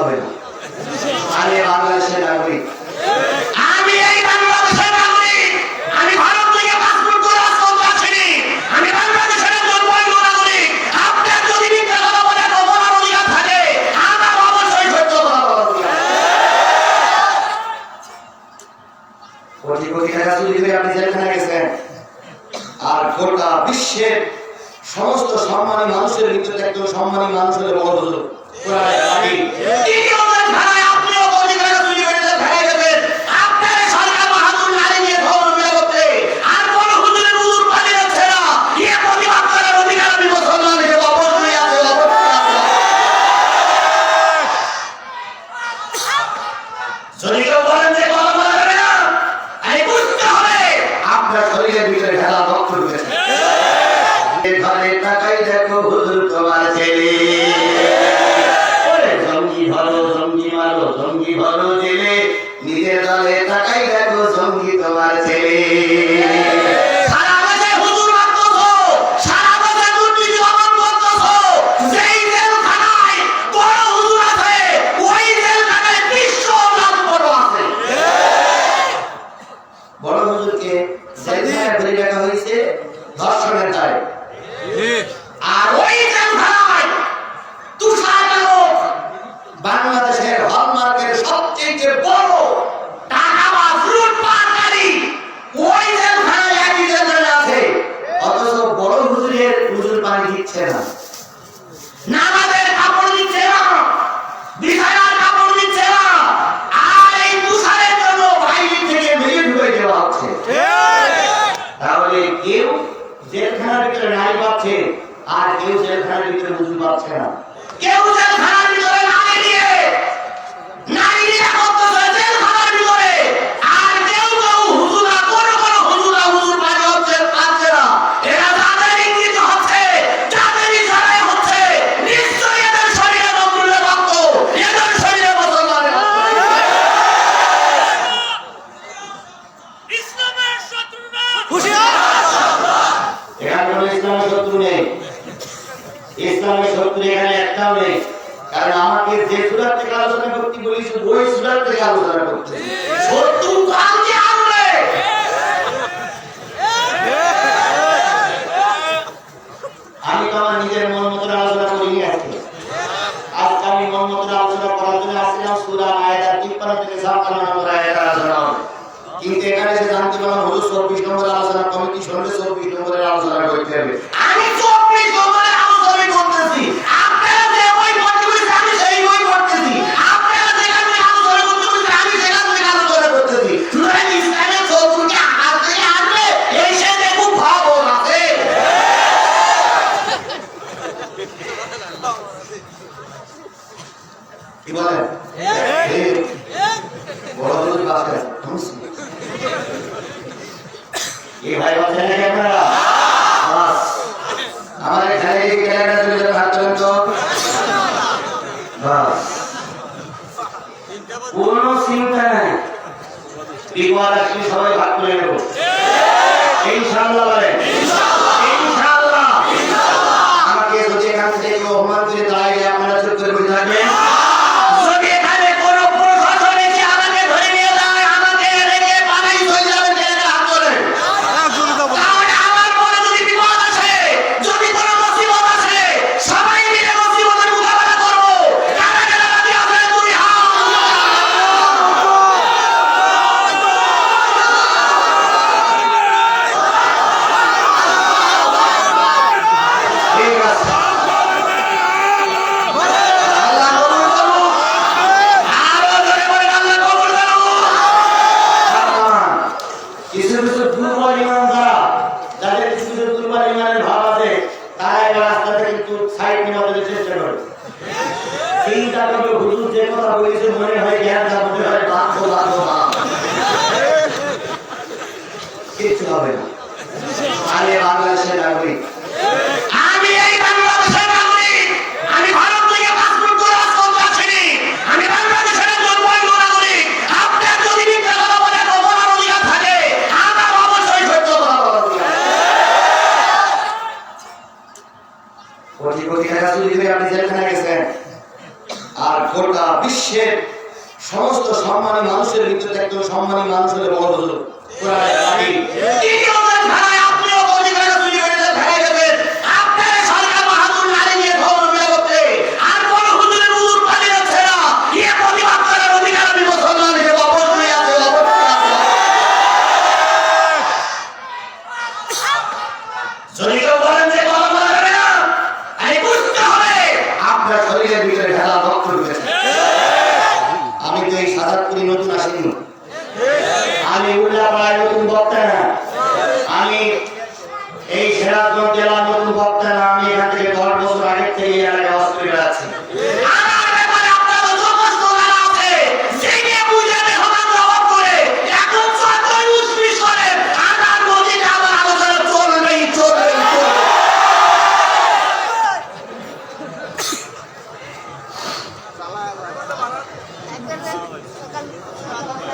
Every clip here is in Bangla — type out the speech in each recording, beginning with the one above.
হবে না। আমি বাংলাদেশের নাগরিক, আমি এই বাংলাদেশের নাগরিক, আমি ভারত থেকে পাসপোর্ট করে আজকে আসিনি, আমি বাংলাদেশের জন্মগত নাগরিক। আপনার যদি মিথ্যা কথা বলে বলার অধিকার থাকে, আমার অবশ্যই সত্য কথা বলার অধিকার। কোটি কোটি টাকা চুরি করে আপনি জেলখানায় গেছেন, আর গোটা বিশ্বের সমস্ত সম্মানী মানুষের ভিতরে একজন সম্মানী মানুষ হলে বড় হুজুর কোরআনের আইন। দ্বিতীয়বার ধারায় আপনিও কোটি টাকা চুরি করে জেলখানায় যাবেন। আপনার সরকার বাহাদুর নারী নিয়ে ধর্ম বিয়ে করতে, আর কোন হুজুরের হুজুর পালিয়ে যাচ্ছে না। এ প্রতিবাদ করার অধিকার আমি মুসলমান হিসেবে অবশ্যই আছে, অবশ্যই আছে। যদি কেউ বলেন যে কথা বলা যাবে না, আমি বুঝতে হবে আপনার শরীরের ভিতরে ঢালা রক্ত ঢুকেছে। ঘরে তাকাই দেখো হুজুর তোমার ছেলে, ওরে জঙ্গি ধরো জঙ্গি মারো জঙ্গি ধরো জেলে, নিজের দলে তাকাই দেখো জঙ্গি তোমার ছেলে। সারা দেশে হুজুর মারতেছো, সারা দেশে দুর্নীতি দমন করতেছো। যেই জেলখানায় বড় হুজুর আছে, ওই জেলখানায় বিশ্ব নাম বড় আছে। বড় হুজুরকে জেলখানায় ভরে রাখা হয়েছে ধর্ষণের দায়ে, আর ওই জেলখানায় তুষারমানব বাংলাদেশের হলমার্কের সবচেয়ে বড় টাকাবাজ লুটপাটকারী ওই জেলখানায় একই জেলখানায় আছে। অথচ বড় হুজুরের হুজুর পানি দিচ্ছে না। নামাজের কাপড় দিচ্ছে না, বিছানার কাপড় দিচ্ছে না, আর এই তুষারের জন্য বাইরে থেকে বেরিয়ে ঢুকে দেওয়া হচ্ছে। তাহলে কেউ জেলখানার ভিতরে নারী পাচ্ছে, আর কেউ জেলখানার ভিতরে হুজুর পাচ্ছে না। কেউ জেলখানার ভিতরে নারী নিয়ে করতেছে জেলখানার ভিতরে, আর কেউ কেউ হুজুরা কোন হুজুরা হুজুর পানি হচ্ছে পাচ্ছে না। এরা যাদের ইঙ্গিত হচ্ছে, যাদের ইশারায় হচ্ছে, নিশ্চয়ই এদের শরীরে নজরুলের রক্ত, এদের শরীরে মুসলমানের রক্ত। ইসলামের শত্রুরা এখানে কোনো ইসলামের শত্রু নেই, ইসলামের শত্রু এখানে একটাও নেই। কারণ আমাকে যে সুরাত থেকে আলোচনা করতে বলিস ওই সুরাত থেকে আলোচনা করতে। শত্রু কালকে আসবে। আমি তো আমার নিজের মন মতো আলোচনা করিনি আজকে। আজকে আমি মন মতো আলোচনা করার জন্য আসছিলাম সূরা মায়েদার 53 থেকে 56 নম্বর আয়াত আলোচনা হবে। কিন্তু এখানে যে জানতে পারলাম হলো 24 নম্বর আলোচনা কমিটি শুনলে 24 নম্বরের আলোচনা করতে হবে। আমি 24 নম্বরে আলোচনা করতেছি, আপনারা যে বই পড়তে বলছেন আমি সেই বই পড়তেছি, আপনারা যেখান থেকে আলোচনা করতে বলছেন আমি সেখান থেকে আলোচনা করতেছি। সুতরাং ইসলামের শত্রুকে হাত থেকে আসবে এই সাথে খুব খবর আছে। কি বলেন? বড় হুজুর বাসে এই ভাই বলছেন নাকি আপনারা? বাস আমার এখানে এই ক্যালেন্ডার তুলে দেবেন, হাত তোলেন তো। বাস কোনো চিন্তা নাই, বিপদ আসলে সবাই ভাগ করে নেব ইনশাআল্লাহ। বলেন ইনশাআল্লাহ। আমাকে যদি এখান থেকে কেউ অপমান করে দাঁড়ায় যায় আপনারা চুপ করে বসে থাকবেন। যদি এখানে কোনো প্রশাসন এসে আমাকে ধরে নিয়ে যায়, আমাকে রেখে পালাই চলে যাবে, ছেলেদের হাত ধরে। তাহলে আমার পরে যদি বিপদ আসে, যদি কোনো মুসিবত আসে, সবাই মিলে মুসিবতের মোকাবেলা করবো। কারা কারা রাজি আছেন? দুই হাত। ঠিক আছে, আল্লাহ কবুল করুক। আরো জোরে বলেন আল্লাহ কবুল করুক। কিছু কিছু দুর্বল ইমান যাদের কিছু কিছু দুর্বল ইমানের ভাব আছে, তারা এই রাস্তা থেকে একটু সাইড নেওয়ার চেষ্টা করে। চিন্তা করবে হুজুর যে কথা বলেছে মনে হয় জ্ঞান না, মনে হয় বাঁধো বাঁধো না, কিচ্ছু হবে না। আমি বাংলাদেশের নাগরিক, আমি এই বাংলাদেশের নাগরিক, আমি ভারত থেকে পাসপোর্ট করে আজকে আসিনি, আমি বাংলাদেশের জন্মগত নাগরিক। আপনার যদি মিথ্যা কথা বলে বলার অধিকার থাকে, আমার অবশ্যই সত্য কথা বলার অধিকার। কোটি কোটি টাকা চুরি করে আপনি জেলখানায় গেছেন, আর গোটা বিশ্বের সমস্ত সম্মানী মানুষের ভিতরে একজন সম্মানী মানুষ হলে বড় হলো কোরআনের আমিন। দ্বিতীয়ত ধারায় আপনিও অধিকার তৈরি করে ধারায় দেবেন আপনার সরকার বাহাদুর নারী নিয়ে ধর্ম করতে আর কোন হুজুরের হুজুর পানি যাচ্ছে না এ প্রতিবাদ করার অধিকার আমি মুসলমান হিসেবে অবশ্যই আছে যদি কেউ বলেন যে কথা বলা যাবে না আমি বুঝতে হবে আপনার শরীরের ভিতরে ভেলা রক্ত ঢুকেছে। আমি তো এই সাজাদপুরি নতুন আসিনি, আমি উল্লাপাড়ায় নতুন বক্তা না, আমি এই সিরাজগঞ্জ জেলার নতুন বক্তা না, আমি এখান থেকে 10 বছর আগে থেকে এই এলাকায় বাস করে বেড়াচ্ছি। আমার ব্যাপারে আপনার যথেষ্ট জানা আছে জেনে বুঝে মেহমান জবাব করে এখন যতই উৎকৃষ্ট করেন আমার মধ্যে আমার আলোচনা চলবেই চলবে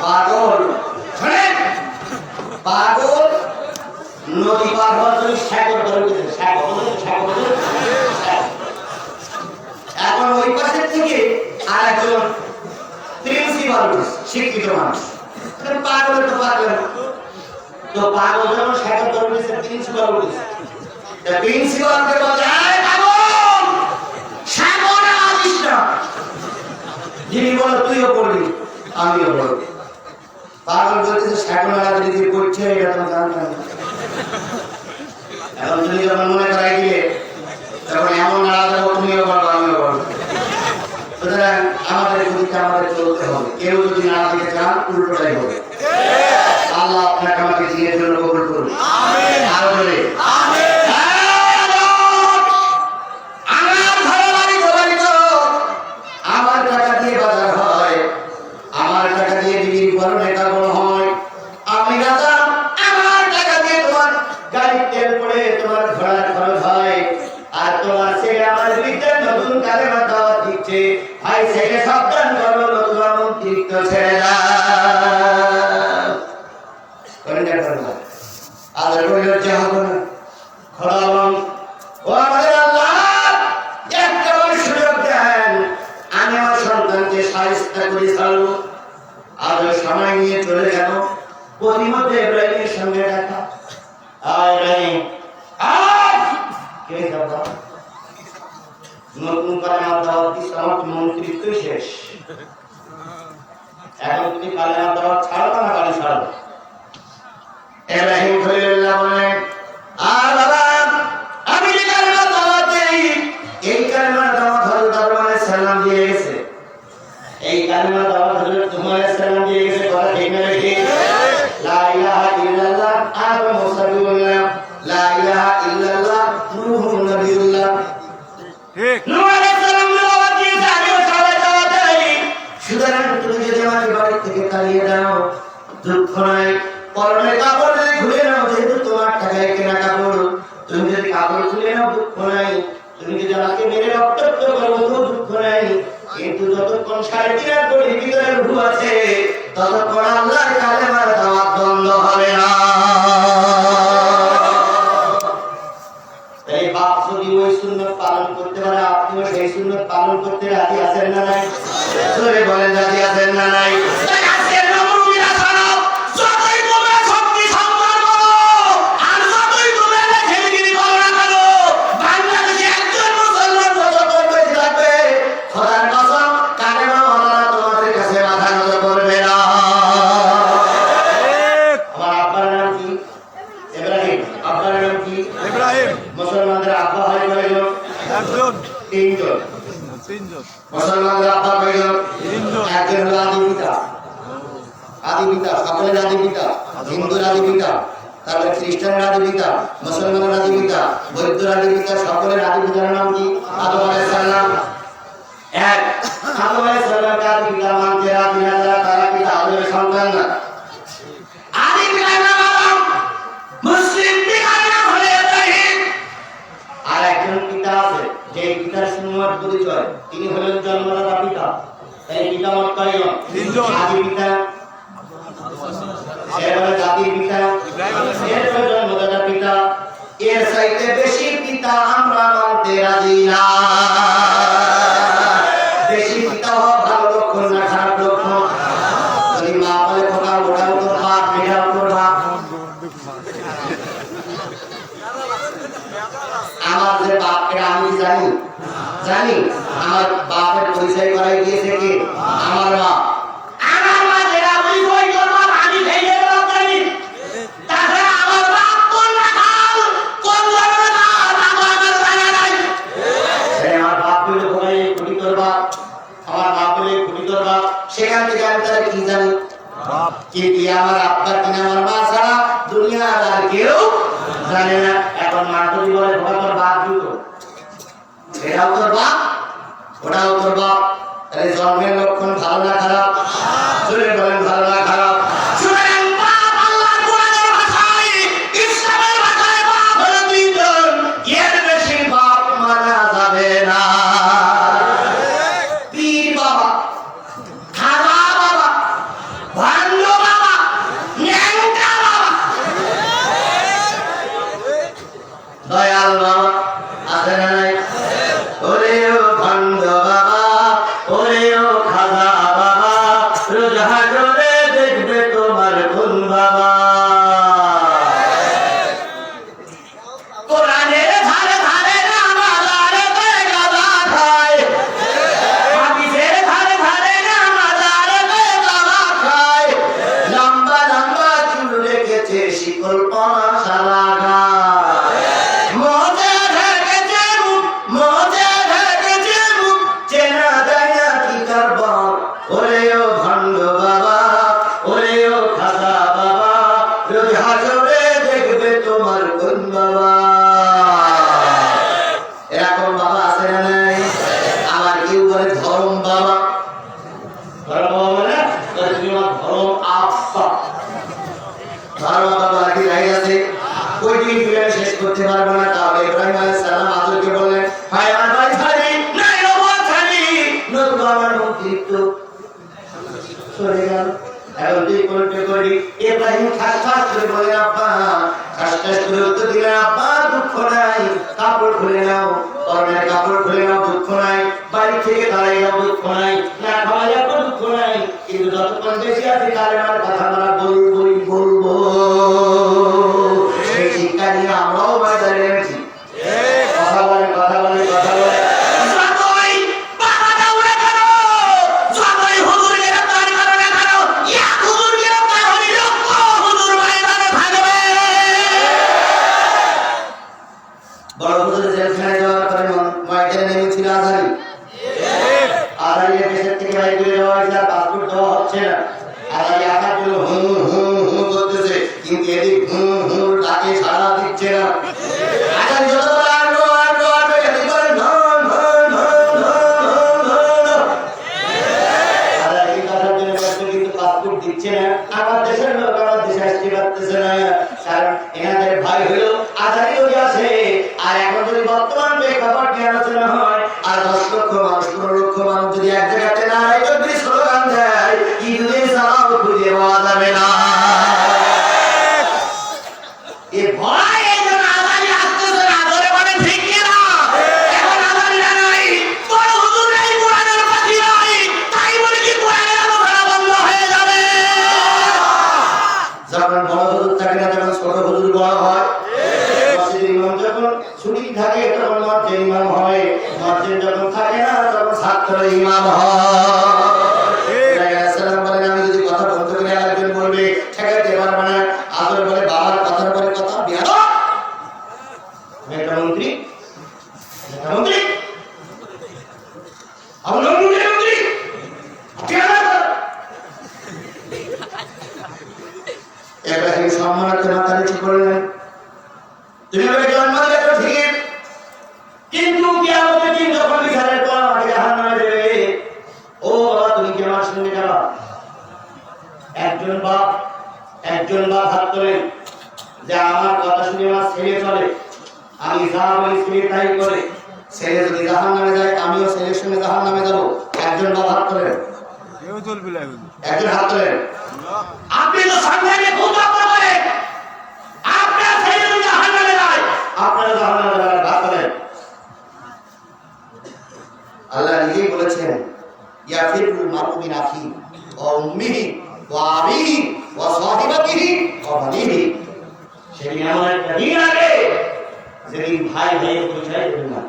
পাগল শোনেন পাগল নদী পার হওয়ার জন্য সাগর ধরে গেছে, সাগর। এখন ওই পাশের থেকে আর একজন প্রিন্সিপাল শিক্ষিত মানুষ, পাগলের তো পাগল, তো পাগল যখন সাগর ধরে গেছে প্রিন্সিপাল বলেছে, প্রিন্সিপালকে বলে এই পাগল সাগরে আসিস না যিনি বলে তুইও পড়বি আমিও পড়বি। পাগল বলতেছে সাগর আলাদা যে পড়ছে এটা তো জানতাম না। এখন তুমি যখন মনে করাই দিলে তখন এমন আলাদা তুমিও পড়বো আমিও পড়বো। সুতরাং আমাদের গতিতে আমাদের চলতে হবে, কেউ যদি না দিতে চান উল্টোটাই হবে। আল্লাহ আপনাকে আমাকে দিনের জন্য কবুল করুন, আরো বলে আমার টাকা দিয়ে বাজার হয়, আমার টাকা দিয়ে বিক্রি করো নেতা বড় হয়, আমি রাজা আমার টাকা দিয়ে তোমার গাড়ির তেল পড়ে তোমার ঘোড়ার খরচ হয়, আর তোমার ছেলে আমার বিরুদ্ধে নতুন কালেমা দাওয়াত দিচ্ছে, ভাই ছেলে সাবধান করো নতুন আমন্ত্রিত ছেলেরা করেন না আল্লাহ রইল যে হবে না খোলাম ও আমাদের আল্লাহ একটা সুযোগ দেন, আমি আমার সন্তানকে সাহিস্তা করে ছাড়বো। আজ সময় নিয়ে চলে গেল, প্রতিমধ্যে ইব্রাহিমের সঙ্গে দেখা। ইব্রাহিম কে যাবা নতুন কালেমা দাওয়াত দিস, আমার মন্ত্রিত্ব শেষ, এখন তুমি কালেমা দাওয়াত ছাড়ো না গাড়ি ছাড়ো। ইব্রাহিম খলিলুল্লাহ বলেন আর বাবা আমি যে কালেমা দাওয়াত দেই এই কালেমা দাওয়াত হযরত আদম আলাইহিস সালাম দিয়ে গেছে, এই কালেমা দাওয়াত হযরত নূহ আলাইহিস সালাম দিয়ে গেছে, কথা ঠিক না ঠিক? লা ইলাহা ইল্লাল্লাহ আদম মুসাবিউল্লাহ, লা ইলাহা ইল্লাল্লাহ নূহুন নবিয়ুল্লাহ, ঠিক নূহ আলাইহিস সালাম দাওয়াত দিয়েছে আমিও সবাই দাওয়াত দেই। সুতরাং তুমি যদি আমাকে বাড়ি থেকে তাড়িয়ে দাও দুঃখ নাই, পরনের কাপড় যদি খুলে নাও যেহেতু তোমার টাকায় কেনা কাপড়, তুমি যদি কাপড় খুলে নাও দুঃখ নাই, তুমি যদি আমাকে মেরে রক্তাক্ত করো তো দুঃখ নাই, কিন্তু যতক্ষণ 3.5 কোটির ভিতরে রূহ আছে ততক্ষণ আল্লাহর কালেমার দাওয়াত বন্ধ হবে না। তাই বাপ যদি ওই সুন্নাত পালন করতে পারে আপনিও সেই সুন্নাত পালন করতে রাজি আছেন না নাই? জোরে বলেন রাজি আছেন না নাই? তাই আজকের নবমীরা সনদ যতই তোমরা শক্তি সম্মান করো আর যতই তোমরা লেখালেখি করো না কেন বাংলাদেশে একজন মুসলমান যতক্ষণ বেঁচে থাকবে খোদার কসম কালেমা ওয়ালারা তোমাদের কাছে মাথা নত করবে না। আমার আব্বার নাম কি? ইব্রাহিম। আব্বার নাম কি? ইব্রাহিম মুসলমানদের আব্বা হয় কয়জন? একজন 3 জন। তিনজন মুসলমানদের আব্বা কয়জন? 3 জন একজন হলো আদি পিতা, আদি পিতা সকলের আদি পিতা, হিন্দুর আদি পিতা, তারপরে খ্রিস্টানের আদি পিতা, মুসলমানের আদি পিতা, বৌদ্ধের আদি পিতা, সকলের আদি পিতার নাম কি? আদম আলাইহিস সালাম। এক আদম আলাইহিস সালামকে আদি পিতা মানতে রাজি না যারা তারা কি আদমের সন্তান না? আদি পিতার নাম আদম মুসলিম পিতার নাম হলো ইব্রাহিম। আর একজন পিতা আছে যে পিতার সুন্নাত পরিচয়, তিনি হলেন জন্মদাতা পিতা। তাই পিতা মত কয়জন? 3 জন। আদি পিতা, এরপরে জাতির পিতা, এরপরে জন্মদাতা পিতা, এর চাইতে বেশি পিতা আমরা মানতে রাজি না। বেশি পিতা হওয়া ভালো জানি। আমার বাপের পরিচয় করাই দিয়েছে কি? আমার মা। আমার মা যেটা পরিচয় করবো আমি সেই জবাব জানি। তাছাড়া আমার বাপ কোন রাখাল, কোন ধরনের কাজ আমার জানা নাই। আমার বাপ বলে ভোগাই খুঁটি করবা, আমার বাপ বলে খুঁটি করবা, সেখান থেকে আমি তারা কি জানি? বাপ কিন্তু আমার আব্বা কিনা আমার মা ছাড়া দুনিয়ার আর কেউ জানে না। এখন মা যদি বলে ভোগা তোর বাপ দুটো, এটাও তোর বাপ, ওটাও তোর বাপ, তাহলে জন্মের লক্ষণ ভালো না খারাপ? জোরে বলেন ভালো না খারাপ? শুনেন, বাপ আল্লাহর কোরআনের ভাষায়, ইসলামের ভাষায় বাপ হলো দুইজন, এর বেশি বাপ মানা যাবে না। পীর বাবা, খাজা বাবা, ভান্ড বাবা, ন্যাংটা বাবা। দয়াল বাবা আছে না নাই? ওরে ও ভণ্ড বাবা, ওরে ও খাজা বাবা, রোজ হাজরে দেখবে তোমার কোন বাবা। কোরআনের ধারে ধারে নামাজ আরতে গাদা খায়, হাদিসের ধারে ধারে নামাজ আরতে গাদা খায়। লম্বা লম্বা চুল রেখেছে, শিকল পরা সারা গায়। মোজে ঢেকেছে মুখ, মজা ঢেকেছে মুখ, চেনা যায় না কি তার বাপ। ওরে ও ভণ্ড বাবা, ওরে ও খাজা বাবা, রোজ হাজরে দেখবে তোমার কোন বাবা। এরকম বাবা আছে না নাই? আমার কেউ বলে ধরম বাবা। ধরম বাবা মানে তুমি আমার ধরম আব্বা। ধরম বাবা কি রাই আছে? ওই দিন তুলে শেষ করতে পারবো না। তবে ইব্রাহিম আলাইহিস সালাম আদরকে বললেন, ভাই আমার ভাই ছাড়ি নাই রবত ছাড়ি। নতুন আমার মন্ত্রিত্ব সরে গেল। এখন তুই করতে করি। ইব্রাহিম খাস করে বলে, আব্বা খাস করে উত্তর দিলেন, আব্বা দুঃখ নাই, কাপড় খুলে নাও, পরনের কাপড় খুলে নাও, দুঃখ নাই, বাড়ি থেকে দাঁড়াই নাও, দুঃখ নাই, না খাওয়া যাবো, দুঃখ নাই, কিন্তু যতক্ষণ বেশি আছে কালেমার কথা আমরা বলবই বলবো। সেই শিক্ষা নিয়ে আমরাও বাজারে এনেছি। কথা বলে কথা বলে কথা বলে যতই বাবাটা উড়ে গেল, যতই হুজুর গ্রেফতার করো না কেন, এক হুজুর গ্রেফতার হলে লক্ষ হুজুর ময়দানে থাকবে। বড় হুজুরের জেলখানায় যাওয়ার পরে ময়দানে নেমেছিল আজারি। আজারির দেশের থেকে বাইরে করে যাওয়া হয়েছে, আর পাসপোর্ট দেওয়া হচ্ছে না। আজারি আঘাত দিল, হু হু হু করতেছে, কিন্তু এদিক হু হু ডাকে সাড়া দিচ্ছে না। আজারি যত বলে আনলো আনলো আনলো, এদিক বলে ধন ধন ধন ধন ধন ধন। আজারি কথার জন্য ব্যস্ত, কিন্তু পাসপোর্ট দিচ্ছে না। আমার দেশের লোক আমার দেশে আসতে পারতেছে না, কারণ এনাদের ভয় হলো আজারি ওই আছে। আর এখন যদি বর্তমান প্রেক্ষাপট আলোচনা হয়, আর 10 লক্ষ মানুষ 15 লক্ষ মানুষ যদি এক জায়গাতে নারায় তকবীর স্লোগান দেয়, ঈদের সালাও খুঁজে পাওয়া যাবে না। এ ভয় এই জন্য আজারি আসতেছে না, ধরে বলে ঠিক কিনা? এখন আজারি নাই, বড় হুজুর নাই, কোরআনের পাখি নাই, তাই বলে কি কোরআনের আলোচনা বন্ধ হয়ে যাবে? যখন বড় হুজুর থাকে না, তখন ছোট হুজুর বড় হয়। মসজিদের ইমাম যখন ছুটি থাকে তখন মসজিদ ইমাম হয়, মসজিদ যখন থাকে না তখন ছাত্র ইমাম হয়। সালাম বলেন, আমি যদি কথা বন্ধ করে আরেকজন বলবে ঠেকাতে পারবে না। আদর বলে বাবার কথার পরে কথা, বিয়াদব একটা মন্ত্রী, একটা মন্ত্রী, আমরা মন্ত্রী ইব্রাহিম সম্মানার্থে মাথা নিচু করলেন। তুমি আমাকে জন্ম দিলে তো ঠিক, কিন্তু কিয়ামতের দিন যখন বিচারের পর আমাকে জাহান্নামে দেবে, ও বাবা তুমি কি আমার সঙ্গে যাবা? একজন বাপ হাত তোলেন যে আমার কথা শুনে আমার ছেলে চলে, আমি যা বলি ছেলে তাই করে। ছেলে যদি জাহান্নামে যায়, আমিও ছেলের সঙ্গে জাহান্নামে যাবো। একজন বাপ হাত তোলেন, কেউ চলবে না এখন। একজন হাত তোলেন। আপনি তো সামনে ভূতত্ব করেন, আপনার ছেলে যদি জাহান্নামে যায়, আপনারা জাহান্নামে যাবেন, হাত তোলেন। আল্লাহ নিজেই বলেছেন, ইয়াফিরুল মারউ মিন আখিহি ওয়া উম্মিহি ওয়া আবিহি ওয়া সাহিবাতিহি ওয়া বানিহি। সেদিন এমন একটা দিন আসবে যেদিন ভাই ভাইয়ের পরিচয় দেবে না,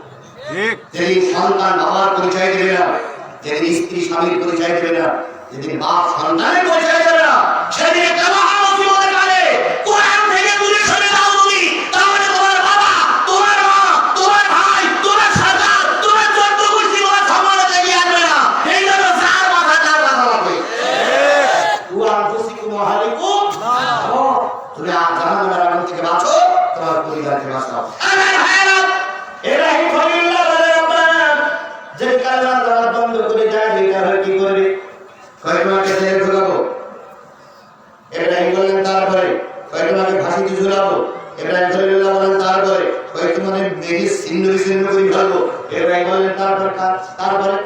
ঠিক যেদিন সন্তান বাবার পরিচয় দেবে না, যেদিন স্ত্রী স্বামীর পরিচয় দেবে না, যেদিন বাপ সন্তানের পরিচয় দেবে না, সেদিন একটা মহা মুসিবতের কালে কোরআন থেকে দূরে সরে দাও তুমি, তাহলে তোমার বাবা, তোমার মা, তোমার ভাই, তোমার সরকার, তোমার 14 গোষ্ঠী তোমার সমাজে এগিয়ে আসবে না। এই জন্য যার মাথা তার মাথা লাগবে। কোরআন ফুসিকুম ওয়াহালিকুম, তুমি জাহান্নামের আগুন থেকে বাঁচো, তোমার পরিবারকে বাঁচাও। আমার ভাইরা, ইব্রাহিম খলিলুল্লাহ বলে রব্বানা, যে কালেমা দ্বারা বন্ধ করে যায় এটা হয় কি করবে? কয় তোমাকে জেলে ঢোকাবো? ইব্রাহিম বললেন তারপরে। কয় তোমাকে ফাঁসিতে ঝুলাবো? ইব্রাহিম খলিলুল্লাহ বলেন তারপরে। কয় তোমাদের দেহে ছিন্ন বিচ্ছিন্ন করে ফেলবো? ইব্রাহিম বললেন তারপরে।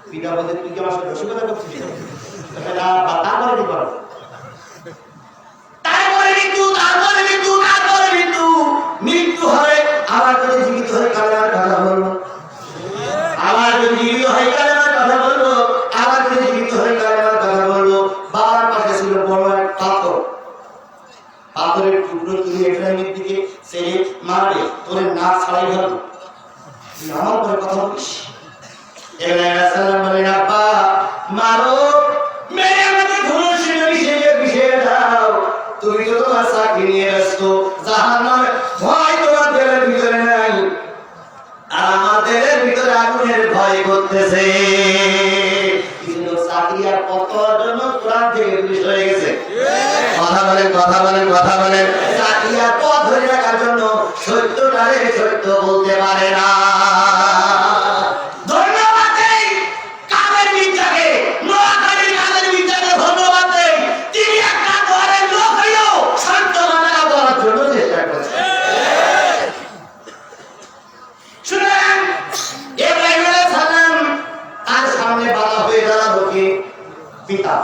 পিতা বলতে তুই কি আমার সাথে রসিকতা করছিস? তারপরে কি করো? মৃত্যু হয় আবার যদি জীবিত হয়ে কালেমার কথা বলবো, আবার যদি জীবিত হয়ে কালেমার কথা বলবো, আবার যদি জীবিত হয়ে কালেমার কথা বলবো। বাবার পাশে ছিল বড় এক পাথর, পাথরের টুকরো তুলে ইব্রাহিমের দিকে ছেড়ে মারবে, তোর নাক ছাড়াই ফেলবো, তুই আমার পরে কথা বলিস। ইব্রাহিম আলাইহিস সালাম বলেন আব্বা মারো, মেরে আমাকে ধনুষে বিষে দাও, তুমি তো তোমার চাকরি নিয়ে ব্যস্ত, জাহান্নামে ভয় তোমার দিলের ভিতরে নাই, আর আমাদের ভিতরে আগুনের ভয় করতেছে। কিন্তু চাকরি আর কত জন্য কোরআন থেকে দূরে সরে গেছে। কথা বলেন। চাকরি আর পথ ধরে রাখার জন্য সত্যটারে সত্য বলতে পারে না। পিতা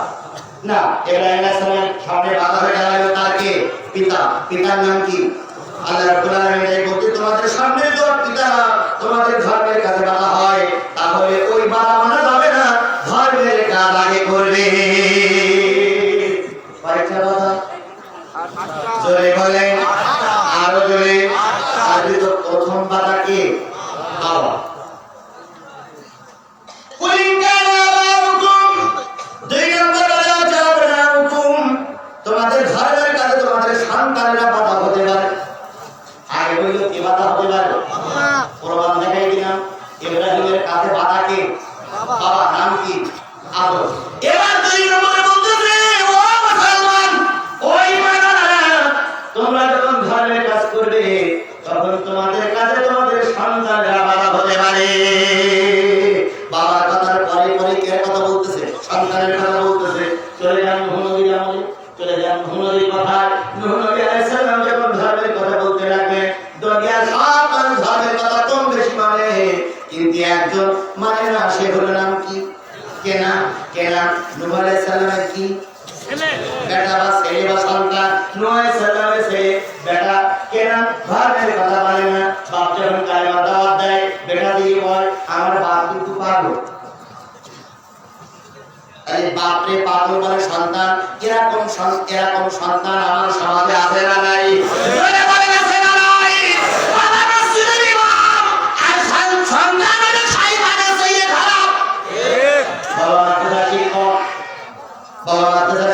না, ইব্রাহিম আলাইহিস সালামের সামনে বাধা হয়ে দাঁড়ালো তার কে? পিতা। পিতার নাম কি? আল্লাহ রাব্বুল আলামিন এই বলতে তোমাদের সামনে তো পিতা তোমাদের ধর্মের কাছে বাধা হয়, তাহলে ওই বাধা মানা যাবে না, ধর্মের কাজ আগে করবে। কয়টা বাধা? জোরে বলেন, আরো জোরে। আর তো প্রথম বাধা কি? বাবা। তোমাদের ধর্মের কাছে তোমাদের সন্তানেরা বাধা হতে পারে। আগে বললো কি বাধা হতে পারে? প্রমাণ দেখাই দিলাম। ইব্রাহিমের কাছে বাধা কে? বাবা। নাম কি? আদর। এবার 2 নম্বরে বলতেছে, ও মুসলমান, ও ঈমানদাররা, তোমরা যখন ধর্মের কাজ করবে তখন তোমাদের কাছে তোমাদের সন্তানেরা বাধা হতে পারে। বাবার কথার পরে কে কথা বলতেছে? সন্তানের কথা বলতেছে। চলে যান নূহ নবীর আমলে, চলে যান নূহ নবীর কথায়। নূহ নবী আলাইহিস সালাম যখন ধর্মের কথা বলতে লাগবে, দুনিয়ার সব মানুষ ধর্মের কথা কম বেশি মানে, কিন্তু একজন মানে না, সে হলো নাম কি? কেনা। নূহ আলাইহিস সালামের কি? বেটা বা ছেলে বা সন্তান। নূহ আলাইহিস সালামের ছেলে বেটা কেনা ধর্মের কথা মানে না। বাপ যখন কালেমা দাওয়াত দেয়, বেটা দিয়ে বল আমার বাপ কিন্তু পাগল। বাপরে পাগল মানে সন্তান। এরকম সন্তান আমার সমাজে আছে না নাই?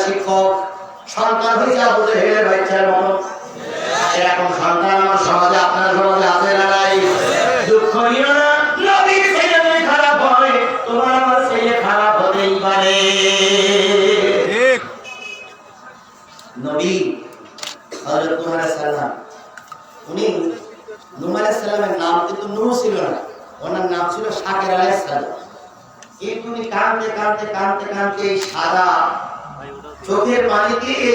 শিক্ষক সন্তান হয়েছে আবু জেহেলের বাচ্চার মতো। এরকম সন্তান আমার সমাজে, আপনার সমাজে আছে না নাই? দুঃখ নিও না, নবীর ছেলে যদি খারাপ হয়, তোমার আমার ছেলে খারাপ হতেই পারে। নবী হযরত নূহ আলাইহিস সালাম, উনি নূহ আলাইহিস সালামের নাম কিন্তু নূহ ছিল না, ওনার নাম ছিল শাকির আলাইহিস সালাম। কিন্তু উনি কাঁদতে সাদা চোখের পানি দিয়ে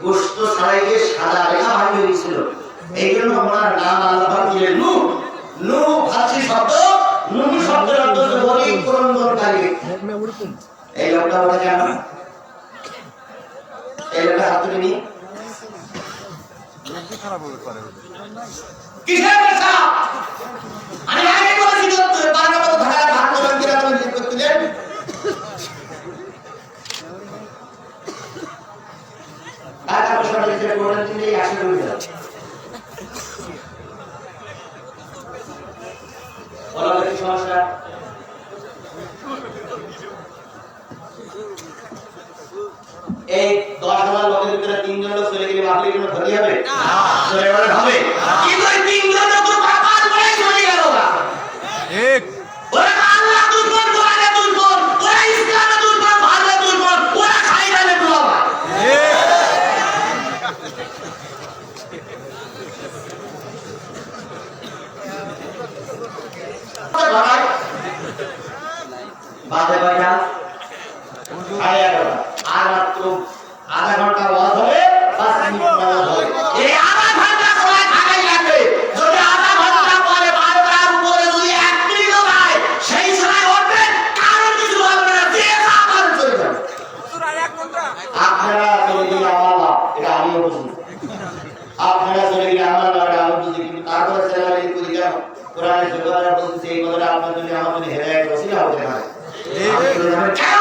গোশত ছাড়াইয়ে সাদা রেখা ভাঙিয়ে দিয়েছিল। এই জন্য ওনার নাম আল্লাহ দিলেন নূহ। নূহ ফার্সি শব্দ, নূহ শব্দের অর্থ হচ্ছে অধিক ক্রন্দনকারী। এই লোকটা বলে কেন? এই লোকটা হাত তুলে নিয়ে খারাপ হবে পারে। কিসের কথা? আমি আগে বলেছি তো বারবার তো ঢাকা ভাগ করবেন কিনা তুমি ঠিক করতেলেন। টাকা পয়সা দিয়ে বলেন তিনি আসে হয়ে যাচ্ছে। ভিতরে তিনজন লোক চলে গেলে ভাবলে কোনো ক্ষতি হবে চলে গেলে হবে কিন্তু ওই তিনজন লোক তো পাপাল করে চলে গেল না ঠিক ওরা আল্লাহ দুর্বল কোরআনে দুর্বল ওরা ইসলামে দুর্বল ভারতে দুর্বল ওরা খাইরানে দুর্বল বাদে বাজা সাড়ে 11টা আর মাত্র আধা ঘন্টা ওয়াজ হবে 5 মিনিট নামাজ হবে এই আধা ঘন্টা সময় থাকাই লাগবে যদি আধা ঘন্টা পরে 12টার উপরে যদি 1 মিনিটও হয় সেই সময় উঠবে কারণ কিছু বলবে না যে যা করে চলে যাবে আপনারা চলে গেলে আমার লাভ এটা আমিও বুঝি আপনারা চলে গেলে আমার লাভ এটা আমি বুঝি কিন্তু তারপরে ছেলেরা এই করি কেন কোরআনে যোগাযোগ বলতেছে এই কথাটা আপনার জন্য আমার জন্য হেদায়েত ওসিলা হতে পারে কেন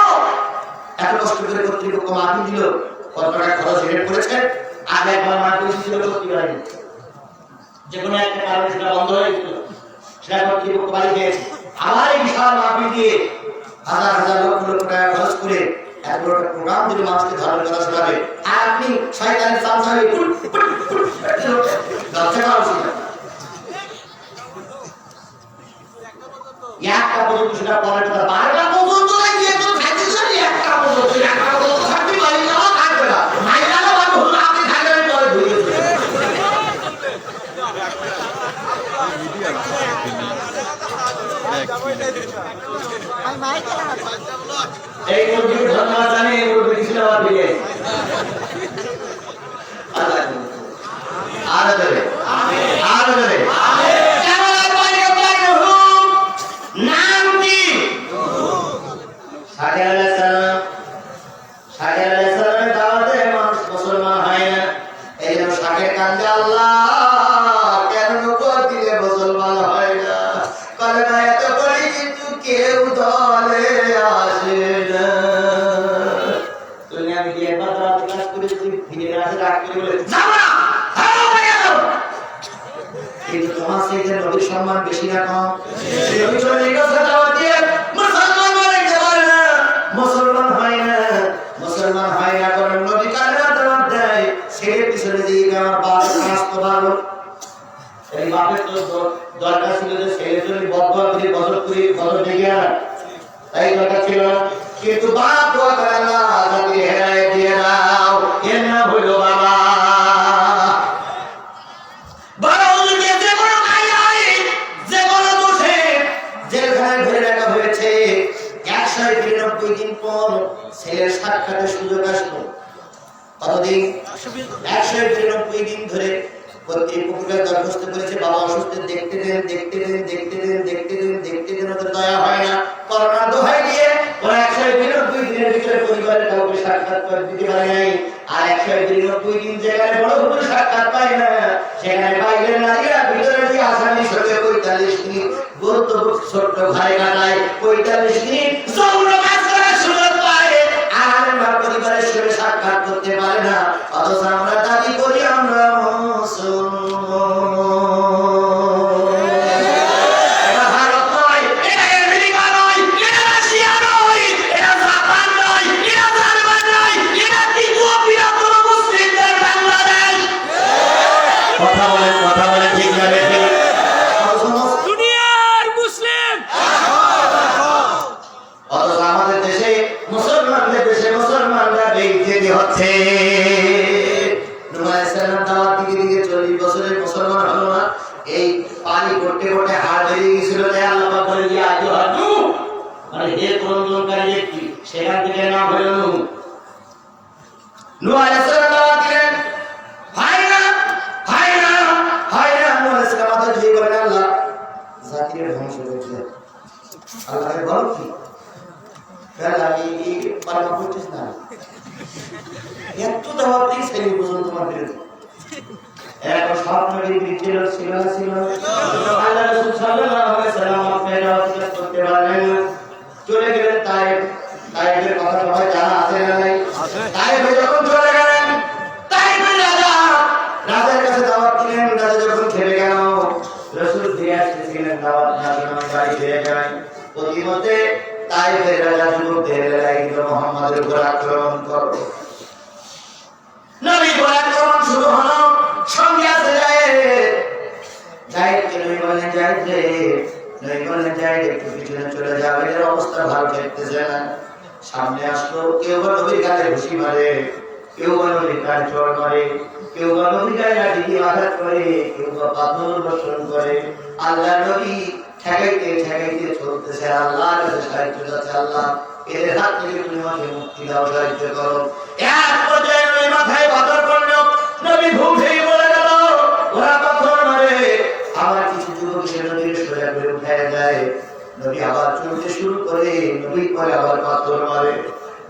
এত কষ্ট করে কর্তৃপক্ষ মাফি দিল কত টাকা খরচ হেড করেছে আগে একবার মাফি ছিল করতে পারেনি যে কোনো একটা কারণে সেটা বন্ধ হয়ে গেছিল সেটা কর্তৃপক্ষ বাড়ি দিয়েছে আবার এই বিশাল মাফি দিয়ে হাজার হাজার লক্ষ লক্ষ টাকা খরচ করে এত বড় একটা প্রোগ্রাম দিলে মানুষকে ধর্মের কথা শোনাবে আর আপনি শয়তানের চামচা হয়ে দরজা করা উচিত না। একটা পর্যন্ত সেটা পরের কথা 12টা পর্যন্ত গিয়ে তো খাইতে চলি একটা পর্যন্ত থাকতে পারি না থাকবে না মাইলানো বাবু হলো আপনি থাকবেন পরে ধুয়ে এই মুরগির ধন্যবাদ জানি এই মুরগি ছিল আর ফিরে আরো ধরে আরো ধরে নাম কি সাথে আলাইসালামের দাওয়াতে মানুষ মুসলমান হয় না এই জন্য শাকের কান্দে আল্লাহ কেন নৌকর দিলে মুসলমান হয় না কারণ এত করি কিন্তু কেউ দলে আসে না তুমি আমি কি একবার দাওয়াতে কাজ করেছি ফিরে আসে রাগ করে বলে যাব না হারাও হয়ে গেল কিন্তু তোমার সাথে নবীর সম্মান বেশি না কম নবী চলে গেছে দাওয়াত দিয়ে মুসলমান হইতে পারে না মুসলমান হয় না কারণ নবী কালেমা দাওয়াত দেয় ছেলে পিছনে দিয়ে আমার বাপ আসতে পারবো এই বাপের তো দরকার ছিল যে ছেলে জন্য বদয়া করে বদর দেখে আনা তাই দরকার ছিল না কিন্তু বাপ দোয়া করে না যাতে হেদায়েত দিয়ে দাও এর না হইল বাবা দিন পর ছেলের সাক্ষাতের সুযোগ আসলো কতদিন 193 দিন ধরে কর্তৃপক্ষের দরখাস্ত করেছে বাবা অসুস্থ দেখতে দেন ওদের দয়া হয় না করোনা দোহাই দিয়ে ওরা 193 দিনের ভিতরে পরিবারের কাউকে সাক্ষাৎ করে দিতে পারে নাই আর 193 দিন যেখানে বড় হুজুর সাক্ষাৎ পায় না সেখানে বাইরের নারীরা ভিতরে যে আসামি সঙ্গে 45 মিনিট গুরুত্বপূর্ণ ছোট্ট ঘরে কাটায় 45 মিনিট যৌন কাজ করার সুযোগ পায় আর আমার পরিবারের সঙ্গে সাক্ষাৎ করতে পারে না অথচ আমরা দাবি করি আমরা কথা বলে ঠিক যাবে দুনিয়ার মুসলিম অথচ আমাদের দেশে মুসলমানরা বেইজ্জতি হচ্ছে নূহ আলাইহিস সালাম দাওয়াত দিকে 40 বছরের মুসলমান হলো না এই পানি করতে করতে হাড় বেরিয়ে গিয়েছিল তাই আল্লাহ পাক বলে ইয়া আইয়ুহা নূহ মানে হে ক্রন্দনকারী ব্যক্তি সেখান থেকে নাম হলো নূহ আলাইহিস সালাম দাওয়াত দিলেন ভাইরা নূহ আলাইহিস সালাম তো যে বলেন আল্লাহ জাতির ধ্বংস করেছে আল্লাহকে বল কি আমি পালন করছিস না এত দাওয়াত দিয়ে ছেলে পর্যন্ত তোমার বিরুদ্ধে এখন স্বপ্নের বিরুদ্ধে ছিল আল্লাহ রাসূল সাল্লাল্লাহু আলাইহি ওয়াসাল্লাম আপনার দাওয়াত করতে পারলেন চলে গেলেন তাইফের কথা সবাই জানা আছে না নাই তাইফে যখন চলে গেলেন তাইফের রাজার কাছে দাওয়াত দিলেন রাজা যখন খেলে গেল রাসূল ফিরে আসছিলেন দাওয়াত না দিয়ে বাড়ি ফিরে গেলেন প্রতিমতে তাইফের রাজা যুবকদের লাগলো মুহাম্মাদের উপর আক্রমণ করো নবী সামনে আসলো, কেউ বা নবীর গায়ে ঘুষি মারে, কেউ বা নবীর গায়ে চড় মারে, কেউ বা নবীর গায়ে লাঠি দিয়ে আঘাত করে, কেউ বা পাথর বর্ষণ করে। আল্লাহ নবী ঠেকাইতে ঠেকাইতে চলতেছে, আল্লাহর কাছে সাহায্য চাচ্ছে, আল্লাহ এদের হাত থেকে তুমি আমাকে মুক্তি দাও, সাহায্য করো। এক পর্যায়ে নবী মাথায় পাথর পড়লো, নবী ঘুম থেকে বলে গেল, ওরা পাথর মারে, আমার কিছু যুবক সে নদীর সোজা করে উঠে যায়। নবী আবার চলতে শুরু করে, নবী পরে আবার পাথর মারে,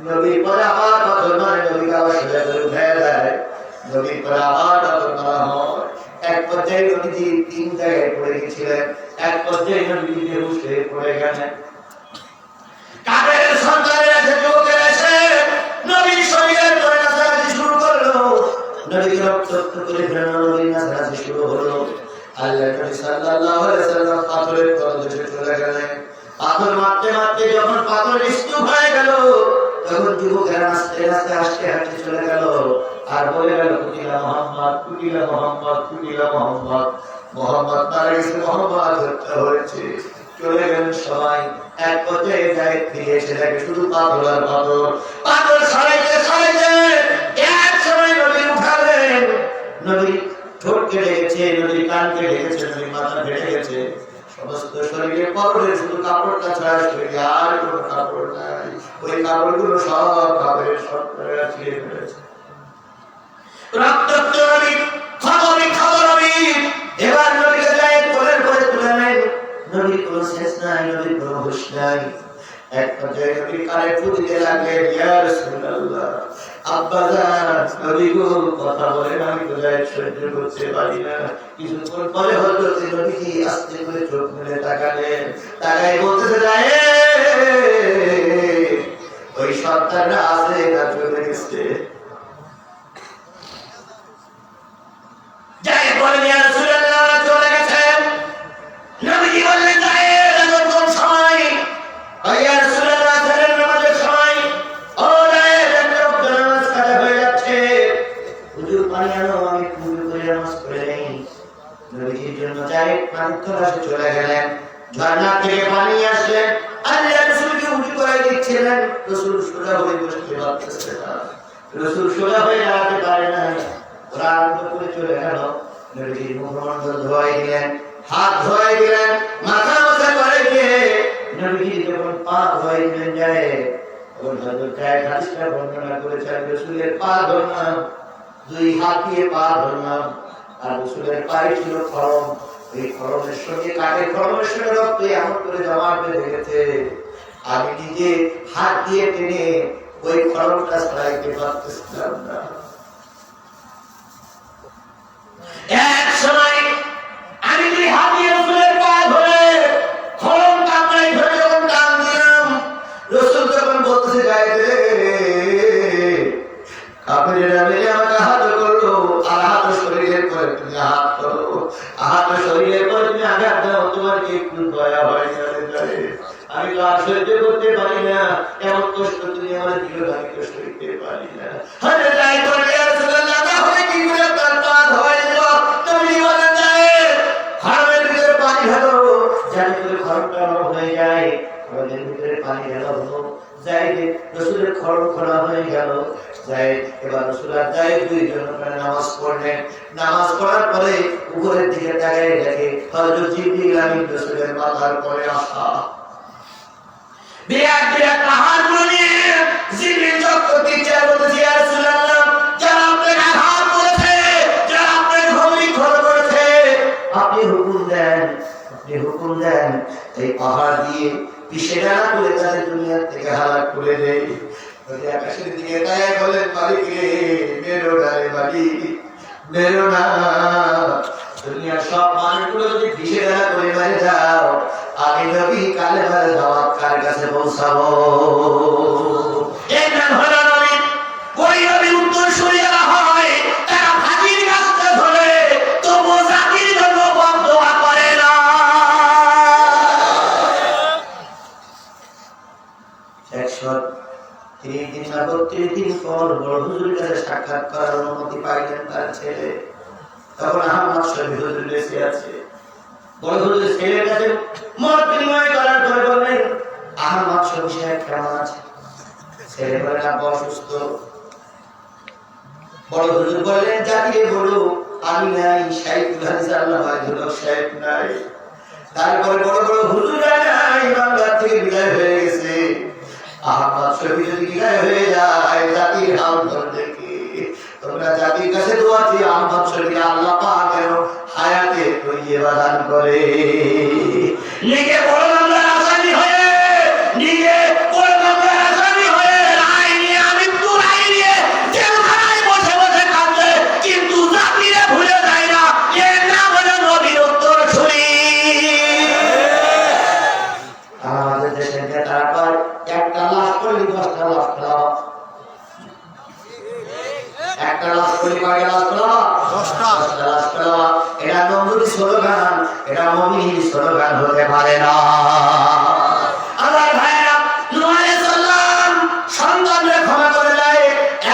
নবী পরে আবার পাথর মারে, নবীকে আবার সোজা করে উঠে যায়, নবী পরে আবার পাথর মারা হয়। এক পর্যায়ে নবীজি 3 জায়গায় পড়ে গেছিলেন, এক পর্যায়ে নবীজি বেহুশ হয়ে পড়ে গেলেন। কাফেরের সন্তানেরা এসে, যুবকেরা এসে নবীর শরীরের উপরে নাচানাচি শুরু করলো, নবীকে রক্তাক্ত করে ফেললো, নবীর নাচানাচি শুরু হলো। আল্লাহ নবী সাল্লাল্লাহু আলাইহি ওয়াসাল্লাম পাথরের তলদেশে চলে গেলেন। পাথর মারতে মারতে যখন পাথর স্তূপ হয়ে গেল, তখন যুবকেরা নাচতে নাচতে হাসতে হাসতে চলে গেল, আর বলে গেল, কুটিলা মুহাম্মদ, কুটিলা মুহাম্মদ, কুটিলা মুহাম্মদ, মুহাম্মদ মারা গেছে, মুহাম্মদ হত্যা হয়েছে। চলে গেলেন সবাই। এক পর্যায়ে যায়, ফিরে এসে দেখে শুধু পাথর আর পাথর। পাথর সরাইতে সরাইতে এক সময় নবী উঠালেন, নবী ঠোঁট কেটে গেছে, নদীর কান কেটে গেছে, নদীর মাথা ফেটে গেছে, সমস্ত শরীরে পরনে শুধু কাপড়টা ছাড়া শরীরে আর কোনো কাপড় নাই। ওই কাপড়গুলো সব কাপড়ের সব ছিঁড়ে ফেলেছে। রক্তাক্ত নবী, ক্ষত নবী। এবার নবীকে যায় কোলের করে তুলে নেন, নবীর কোনো শেষ নাই, নবীর কোনো হুঁশ নাই। এক পর্যায়ে নবীর কানে ফু দিতে লাগলেন, ইয়া রাসূলুল্লাহ, আব্বা জান, নবী গো কথা বলেন, আমি তো যাই সহ্য করতে পারি না। কিছুক্ষণ পরে হযরত নবীজি আস্তে করে চোখ মেলে তাকালেন, তাকাই বলতেছে, যায় ওই সন্তানটা আছে না চলে গেছে? যাই বলেন, ইয়া রাসূলুল্লাহ, চলে গেছে। নবীজি বললেন, যায় এখন কোন সময়? ইয়া রাসূলুল্লাহ, ফজরের নামাজের সময়। ও যায়, নামাজ কাজা হয়ে যাচ্ছে, হুজুর পানি আনো, আমি কুঁজু করে নামাজ পড়ে নেই। নবীজির জন্য যায় পানি তলাশে চলে গেলেন, ঝর্ণা থেকে পানি আসলেন, আল্লাহ রাসূলকে উজু করাই দিচ্ছিলেন। রাসূল সোজা হয়ে বসতে পারতেছে না, রাসূল সোজা হয়ে দাঁড়াতে পারে না। ওরা আরম্ভ করে চলে গেল, নবীজির মুখমণ্ডল ধোয়াই দিলেন, হাত ধোয়াই দিলেন, মাথা মাথা করে দিয়ে নবীজি যখন পা ধোয়াই দিলেন যায়, তখন হযরত জায়েদ হাদিসটা বর্ণনা করেছেন, রাসূলের পা ধরলাম, 2 হাত দিয়ে পা ধরলাম, আর রাসূলের পায়ে ছিল খড়ম, এই খড়মের সঙ্গে কাঠের খড়মের সঙ্গে রক্ত এমন করে জমা বেঁধে গেছে, আমি নিজে হাত দিয়ে টেনে ওই খড়মটা সরাইতে পারতেছিলাম না। এক সময় আমি 2 হাত দিয়ে রাসূলের পা ধরে খড়ম কামড়াই ধরে যখন টান দিলাম, রাসূল যখন বলতেছে, যায় রে কাফেরেরা মিলে আমাকে আহত করলো, আর আহত শরীরের পরে তুমি আঘাত করো, আহত শরীরের পরে তুমি আঘাত দাও, তোমার কি একটু দয়া হয় না? আমি তো আর সহ্য করতে পারি না, এমন কষ্ট তুমি আমার দিল, আমি তো সইতে পারি না। আরে যাই করে, ইয়া রাসূলুল্লাহ, না হয় কি করে তার পা ধোয়াই দিল? তুমি বলেন, যায় খড়মের ভিতরে পানি ঢালো, যাতে করে খড়মটা নরম হয়ে যায়। খড়মের ভিতরে পানি ঢালা হলো, যায় রাসূলের খড়ম খোলা হয়ে গেল। যায় এবার রাসূল আর যায় 2 জন নামাজ পড়লেন। নামাজ পড়ার পরে উপরের দিকে তাকিয়ে দেখে হযরত জিবরিল আমিন রাসূলের মাথার পরে আসা। বিরাট বিরাট পাহাড়গুলো নিয়ে জিবরিল চক্কর দিচ্ছে, বলছে, ইয়া রাসূলুল্লাহ, যারা আপনাকে আঘাত করেছে, যারা আপনাকে ক্ষত করেছে, আপনি হুকুম দেন, আপনি হুকুম দেন, এই পাহাড় দিয়ে পিষে ডানা করে তাদের দুনিয়া থেকে হালাক করে দেয়। আকাশের দিকে তাকায় বলেন, মালিক রে, মেরো না রে মালিক, মেরো না। দুনিয়ার সব মানুষগুলো যদি পিষে ডানা করে মারে যাও, আমি নবী কালেমার দাওয়াত কার কাছে পৌঁছাবো? এই নাম হলো নবী। ওই নবী উত্তর সূরিয়ারা হয়, তারা ফাঁকির রাস্তা ধরে তবু জাতির জন্য বদদোয়া করে না। 130 দিন না 32 দিন পর বড় হুজুরের কাছে সাক্ষাৎ করার অনুমতি পাইলেন তার ছেলে। তখন আহমদ শরীফ হুজুর বেঁচে আছে। বড় হুজুরের ছেলের কাছে মত বিনিময় করার পরে বললেন, আহমদ শরীফ সাহেব কেমন আছে? ছেলে বলেন আব্বা অসুস্থ। বড় হুজুর বললেন জাতিরে বলো আমি নাই, শাইখুল হাদিস আল্লাহ ওয়াহিদুল হক সাহেব নাই। তারপরে বড় বড় হুজুররা নাই, বাংলা থেকে বিদায় হয়ে গেছে। আহমদ শফি যদি বিদায় হয়ে যায় জাতির হাল ধরবে কি? তোমরা জাতির কাছে দোয়া চেয়ে আহমদ শফি আল্লাহ পাক যেন হায়াতে তৈয়বা দান করে। নিজে বড় মামলার আসামি হয়ে, নিজে বড় মামলার আসামি হয়ে রায় নিয়ে মৃত্যু রায় নিয়ে জেলখানায় বসে বসে কাঁদে, কিন্তু জাতিরে ভুলে যায় না। এর নাম হলো নবীর উত্তরসূরি। আমাদের দেশের নেতারা পায় একটা লাশ করলে 10টা লাশ ফেলা, একটা লাশ করলে কয়টা লাশ ফেলা? 10টা লাশ ফেলা। এটা নবীর স্লোগান, এটা মুমিনের স্লোগান হতে পারে না। আমার ভাইরা, নূহ আলাইহিস সালাম সন্তানদের ক্ষমা করে দেয়।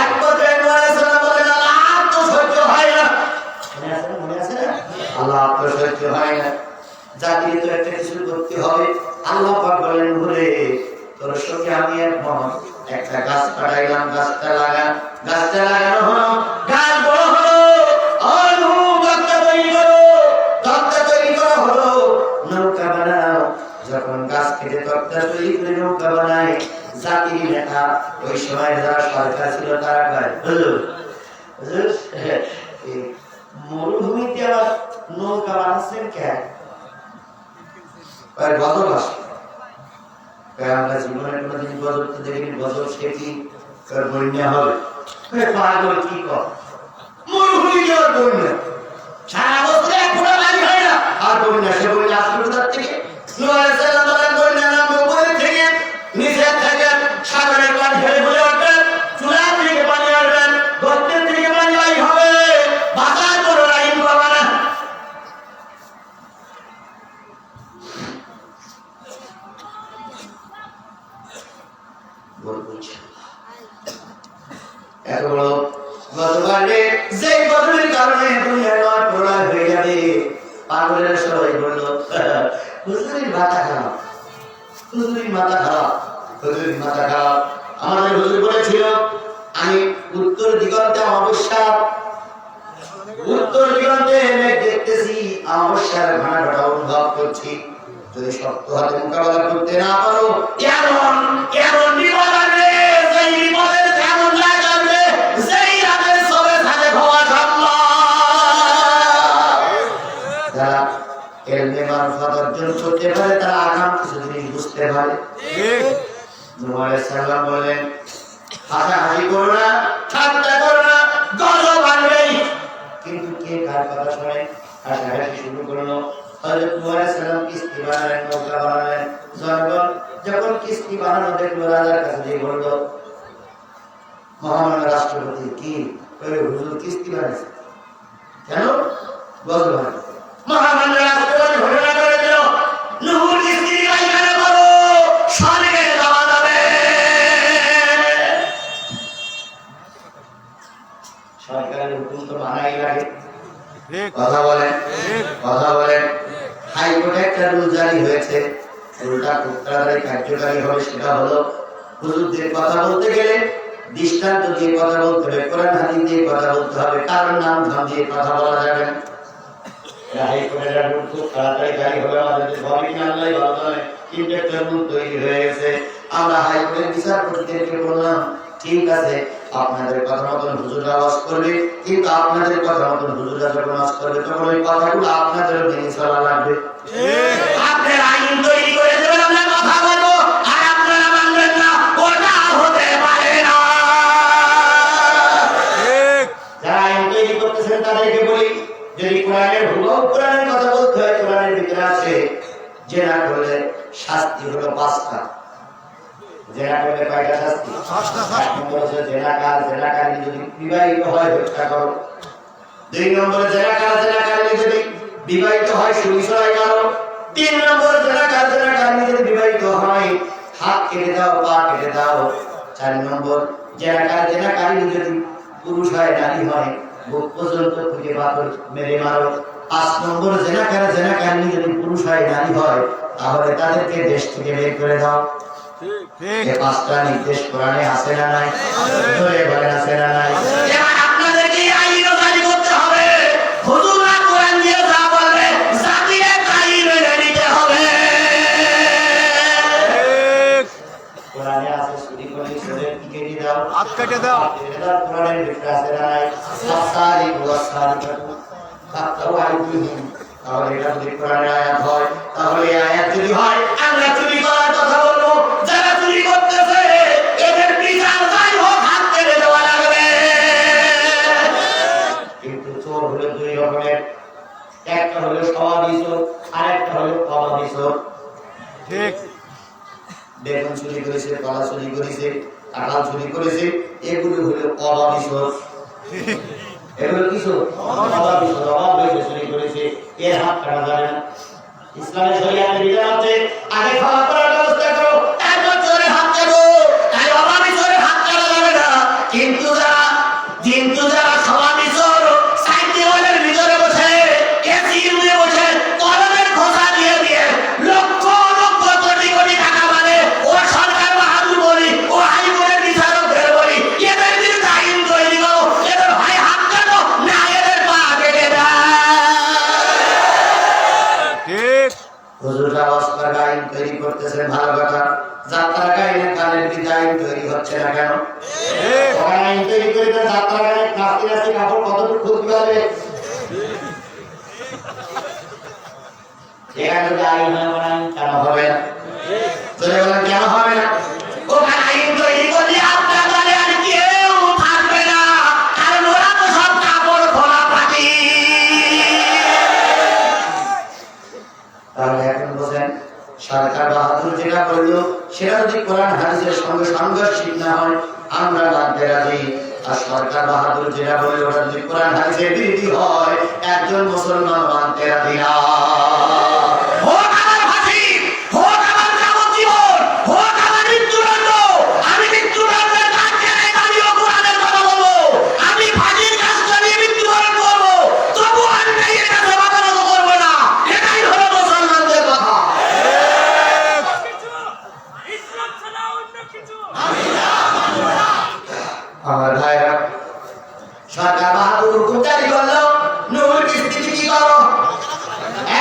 এক পর্যায়ে নূহ আলাইহিস সালাম বলেন আল্লাহ আর তো সহ্য হয় না। মনে আছে না? আল্লাহ তো সহ্য হয় না, জাতির তো একটা কিছু করতে হবে। আল্লাহ পাক বলেন ঘুরে তোর সঙ্গে আমি একমত, একটা গাছ পাঠাইলাম, গাছটা লাগানো হলো, গাছ বড় হলো, তক্তা তৈরি করা হলো, নৌকা বানাও। যখন গাছ কেটে তক্তা তৈরি করে নৌকা বানায়, জাতির নেতা ওই সময় যারা সরকার ছিল তারা কয় হুজুর মরুভূমিতে আবার নৌকা বানাচ্ছেন কেন? গজল আসে, আমরা জীবনে কোনোদিন গজল তো দেখিনি, গজল সে কি বন্যা হবে? পাগল কি কর, মরুভূমি যাওয়ার বন্যা, সারা বছর এক ফোঁটা পানি হয় না। আর বন্যা সে বন্যা আসবে কোথার থেকে? নূহ আলাইহিস সালাম বলেন বন্যা নামবে উপরের থেকে, নিচের থেকে সাগরের পানি ফেলে বলে উঠবেন, চূড়া থেকে পানি আসবেন, গর্তের থেকে পানি বাই হবে, বাঁচার কোনো লাইন পাবা না। এত বড় গতকালে যে গজলের কারণে দুনিয়ার প্রলয় হয়ে যাবে, পাগলের সবাই বললো হুজুরের মাথা খারাপ, হুজুরের মাথা খারাপ, হুজুরের মাথা খারাপ। আমাদের হুজুর বলেছিল আমি উত্তর দিগন্তে মেঘ দেখতেছি, অমাবস্যার ঘটা অনুভব করছি। যদি শক্ত হাতে মোকাবেলা করতে না পারো, এমন বিপদ আসবে, যেই বিপদের এমন রাত আসবে, যেই রাতের চোখে থাকে ভবা সম্ভব। যারা এলমে মারফত অর্জন করতে পারে তারা আগাম কিছু জিনিস বুঝতে পারে। নূহ আলাইহিস সালাম বলেন হাসাহাসি করো না, ঠাট্টা করো না, গজব আসবেই। কিন্তু কে কার কথা শুনে হাসাহাসি শুরু করলো। হযরত নূহ আলাইহিস সালাম কিস্তি বানালেন, নৌকা বানালেন। জনগণ যখন কিস্তি বানানো দেখলো, রাজার কাছে গিয়ে বলল মহামান্য রাষ্ট্রপতি কি হুজুর কিস্তি বানাইছে কেন? গজল বানাইছে। মহামান্য রাষ্ট্রপতি ঘোষণা করে দিল নূহুর স্ত্রী পায়খানা করো, স্বর্গে যাওয়া যাবে। সরকারের হুকুম তো মানাই লাগে। কথা বলেন হাইকোর্টে একটা রুল জারি হয়েছে, রুলটা খুব তাড়াতাড়ি কার্যকারী হবে। সেটা হলো হুজুরদের কথা বলতে গেলে দৃষ্টান্ত দিয়ে কথা বলতে হবে, কোরআন হাদিস দিয়ে কথা বলতে হবে, কারণ নাম ধাম দিয়ে কথা বলা যাবে না। হাইকোর্টের রুল খুব তাড়াতাড়ি জারি হবে। আমাদের দেশ হবে কিনা আল্লাহই ভালো জানে, কিন্তু একটা রুল তৈরি হয়ে গেছে। আমরা হাইকোর্টের বিচারপতিদেরকে বললাম ঠিক আছে আপনাদের কথা মতন হুজুররা ওয়াজ করবে, কিন্তু আপনাদের কথা মতন হুজুররা যখন ওয়াজ করবে তখন ওই কথাগুলো আপনাদের মেনে চলা লাগবে। আপনার আইন তৈরি করে দেবেন, আমরা কথা বলবো, আর আপনারা মানবেন না, ওটা হতে পারে না। যারা আইন তৈরি করতেছেন তাদেরকে বলি যদি কোরআনের হুবহু কোরআনের কথা বলতে হয়, কোরআনের ভিতরে আছে জেনা করলে শাস্তি হলো 5টা। জেনা করলে কয়টা শাস্তি? 1 নম্বর হচ্ছে জেনাকারী যদি বিবাহিত হয় হত্যা করো। 2 নম্বরে জেনাকারী যদি বিবাহিত হয় সুবিচার করো। 3 নম্বরে জেনাকারী যদি বিবাহিত হয় হাত কেটে দাও, পা কেটে দাও। 4 নম্বর জেনাকারী যদি পুরুষ হয় নারী হয় বুক পর্যন্ত খুঁজে পাথর মেরে মারো। 5 নম্বর জেনাকারী যদি পুরুষ হয় নারী হয় তাহলে তাদেরকে দেশ থেকে বের করে দাও। ঠিক। এই পাঁচটা নির্দেশ কোরআনে আছে না নাই? ধরে বলেন আছে না নাই? এবার আপনাদেরকে এই আইনও জারি করতে হবে। হুজুররা কোরআন দিয়ে যা বলবে, জাতিরে তাই মেনে নিতে হবে। ঠিক। কোরআনে আছে চুরি করলে চোরের কি কেটে দাও? হাত কেটে দাও। এটা কোরআনের ভিতরে আছে না নাই? আসারিকু ওয়াসারিকাতু ফাক্তাউ আইদিহিম। তাহলে এটা যদি কোরআনের আয়াত হয়, তাহলে এই আয়াত যদি হয়, আমরা চুরি করার কথা বলবো, যারা চুরি করতেছে এদের বিচার যাই হোক হাত কেটে দেওয়া লাগবে। কিন্তু চোর হলো দুই রকমের, একটা হলো স্বভাবী চোর, আরেকটা হলো অভাবী চোর। ঠিক। বেগুন চুরি করেছে, কলা চুরি করেছে, কাঁঠাল চুরি করেছে, এগুলো হলো অভাবী চোর। এগুলো কি চোর? অভাবী চোর, অভাব হয়েছে চুরি করেছে, এর হাত কাটা যাবে না। ইসলামের শরিয়াতে বিধান আছে, আগে ক্ষমা করার ব্যবস্থা করো, তারপর চোরের হাত কাটো। তাই অভাবী চোরের হাত কাটা যাবে না। কিন্তু যারা স্বভাবী চোর, সাইকেলের ভিতরে বসে, এসি রুমে বসে, কলমের খোসা দিয়ে দিয়ে লক্ষ লক্ষ কোটি কোটি টাকা মানে ও সরকার বাহাদুর বলি, ও হাইকোর্টের বিচারকদের বলি, এদের বিরুদ্ধে আইন তৈরি করো। এদের হয় হাত কাটো, না এদের পা কেটে দাও। ঠিক। হুজুররা অস্কার আইন তৈরি করতেছেন, ভালো কথা। যাত্রা গাইনের গানের দিকে আইন তৈরি হচ্ছে না কেন? ঠিক। ওখানে আইন তৈরি করে দেন, যাত্রা গানে নাচতে নাচতে কাপড় কতটুকু খুঁজতে হবে? এখানে যদি আইন হয়, ওখানে আইন কেন হবে না? চলে বলেন কেন হবে না? ওখানে আইন তৈরি করলে আপনার দলে আর কেউ থাকবে না, কারণ ওরা তো সব কাপড় খোলা পাটি। তাহলে এখন বোঝেন, সরকার বাহাদুর যেটা বললো সেটা যদি কোরআন হাদিসের সঙ্গে সাংঘর্ষিক না হয়, আমরা মানতে রাজি। আর সরকার বাহাদুর যেটা বললো ওটা যদি কোরআন হাদিসের বিরোধী হয়, একজন মুসলমান মানতে রাজি না। হোক আমার ফাঁসি, হোক আমার যাবজ্জীবন, হোক আমার মৃত্যুদণ্ড, আমি মৃত্যুদণ্ডের কাজ ছেড়ে দাঁড়িয়েও কোরআনের কথা বলবো। আমি ফাঁসির কাজটা নিয়ে মৃত্যুবরণ করবো, তবু অন্যায়ের কাছে মাথা নত করবো না। এটাই হলো মুসলমানদের কথা। আমার ভাইরা, সরকার বাহাদুর হুকুম জারি করলো, নুহুর কিস্তি কি করো?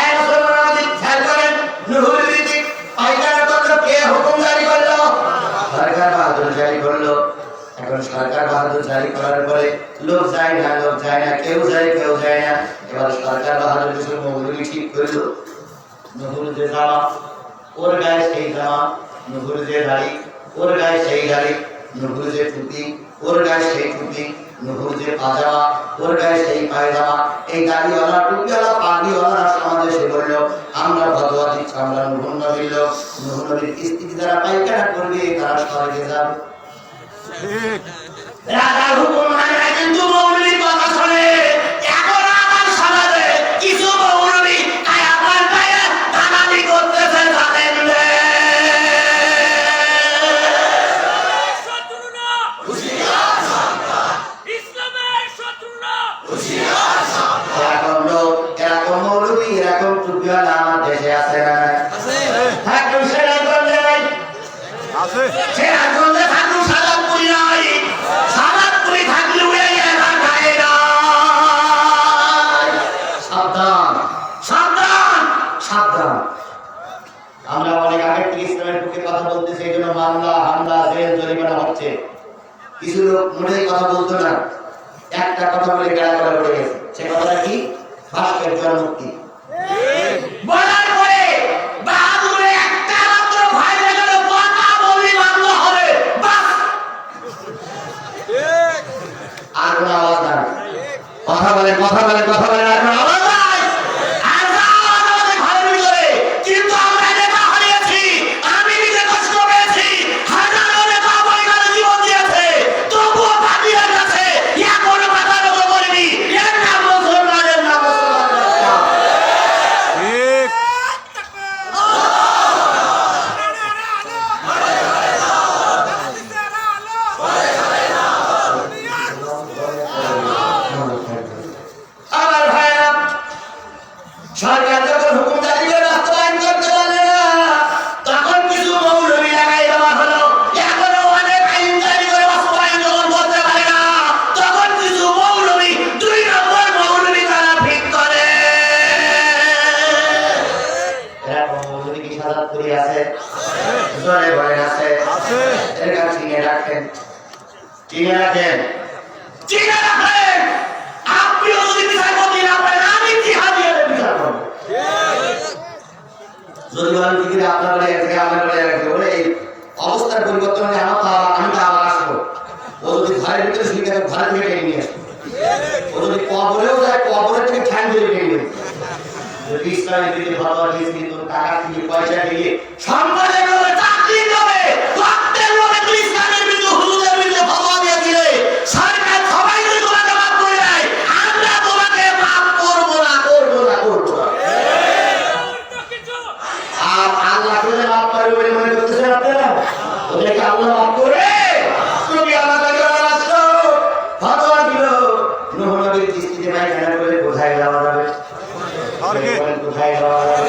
এক মুসলমান আমাদের খেয়াল করেন, নুহুর রীতি পাইকারা করলো, কে হুকুম জারি করলো? সরকার বাহাদুর জারি করলো। এখন সরকার বাহাদুর জারি করার পরে লোক যায় না, লোক যায় না, কেউ যায় কেউ যায় না। এবার সরকার বাহাদুর কিছু মৌলবি ঠিক করলো, নুহুর যে জামা ওর গায়ে সেই জামা, নুহুর যে দাড়ি ওর গায়ে সেই দাড়ি, নুহুর যে টুপি ওর গায়ে সেই টুপি, নুহুর যে পাজামা ওর গায়ে সেই পায়জামা। এই দাড়িওয়ালা টুপিওয়ালা পাগড়িওয়ালা সমাজে সে বললো, আমরা ভগবত দিচ্ছি, আমরা নুহুর নবীর লোক, নুহুর নবীর কিস্তি যারা পাইকারা করবে তারা স্বর্গে যাবে। ঠিক। রাজার হুকুম মানে না, কিন্তু মৌলবীর কথা শোনে। এখন আমার সমাজে কিছু মৌলবী কায়াপান পায়ে দালালি করতেছে, জানেন রে। এরকম লোক, এরকম মৌলবি, এরকম টুপিওয়ালা আমার দেশে আছে না? থাকুন সেরাজগঞ্জে নাই, আছে। সেরাজগঞ্জে থাকুন সাদাতপুরি নাই, সাদাতপুরি থাকলেও এই এলাকায় নাই। সাবধান, সাবধান। সাবধান। আমরা অনেক আগে থেকে ইসলামের পক্ষে কথা বলতেছি, এই জন্য মামলা হামলা জেল জরিমানা হচ্ছে। কিছু লোক মোটেই কথা বলতো না, একটা কথা বলে গায়ে গলা পড়ে গেছে। সে কথাটা কি? ভাস্কর্য মুক্তি। বলার পরে বাহাদুরে একটা মাত্র ভয় গেল, কথা বলি মামলা হবে, বাস। আর কোনো আওয়াজ নাই। কথা বলেন, কথা বলেন, কথা বলেন, আর কোনো আওয়াজ নাই। আর যা আওয়াজ আমাদের ঘরের ভিতরে, কিন্তু আমরা নেতা হারিয়েছি, আমি নিজে কষ্ট পেয়েছি, হাজারো নেতা পরিবারে জীবন দিয়েছে, তবুও পাপিয়ার কাছে এখনো মাথা নত করিনি। এর নাম মুসলমানের নাম মুসলমান। ঠিক। আমার চিনে রাখেন। চিনে রাখেন, আপনিও যদি বিচারপতি না পারেন, আমি জিহাদি হলে বিচার করব। যদি বলেন কি আপনার বাড়ি থেকে আমার বাড়ি রাখবে বলে এই অবস্থার পরিবর্তন হলে আমি তো আবার আসবো। ও যদি ঘরের ভিতরে শুয়ে থাকে ঘর থেকে টেনে নিয়ে আসবো। ও যদি কবরেও যায় কবরের থেকে ঠ্যাং ধরে টেনে নিয়ে আসবো। যদি ইসলামের দিকে ভালো দিয়েছি কিন্তু টাকা দিয়ে পয়সা দিয়ে সম্পদের লোভে, চাকরির লোভে, রক্তের লোভে তুই ইসলামের বিরুদ্ধে, হুজুরের বিরুদ্ধে ফতোয়া দিয়ে দিলে সরকার সবাই যদি তোমাকে মাফ করে দেয়, আমরা তোমাকে মাফ করবো না, করবো না, করবো না। আর আল্লাহ করে মাফ করবে বলে মনে করতেছেন আপনারা? ওদেরকে আল্লাহ মাফ করে তুমি আমাদেরকে আসছো ভালো দিল নূহ নবীর কিস্তিতে পায়খানা করে কোথায় যাওয়া যাবে? কোথায় যাওয়া যাবে?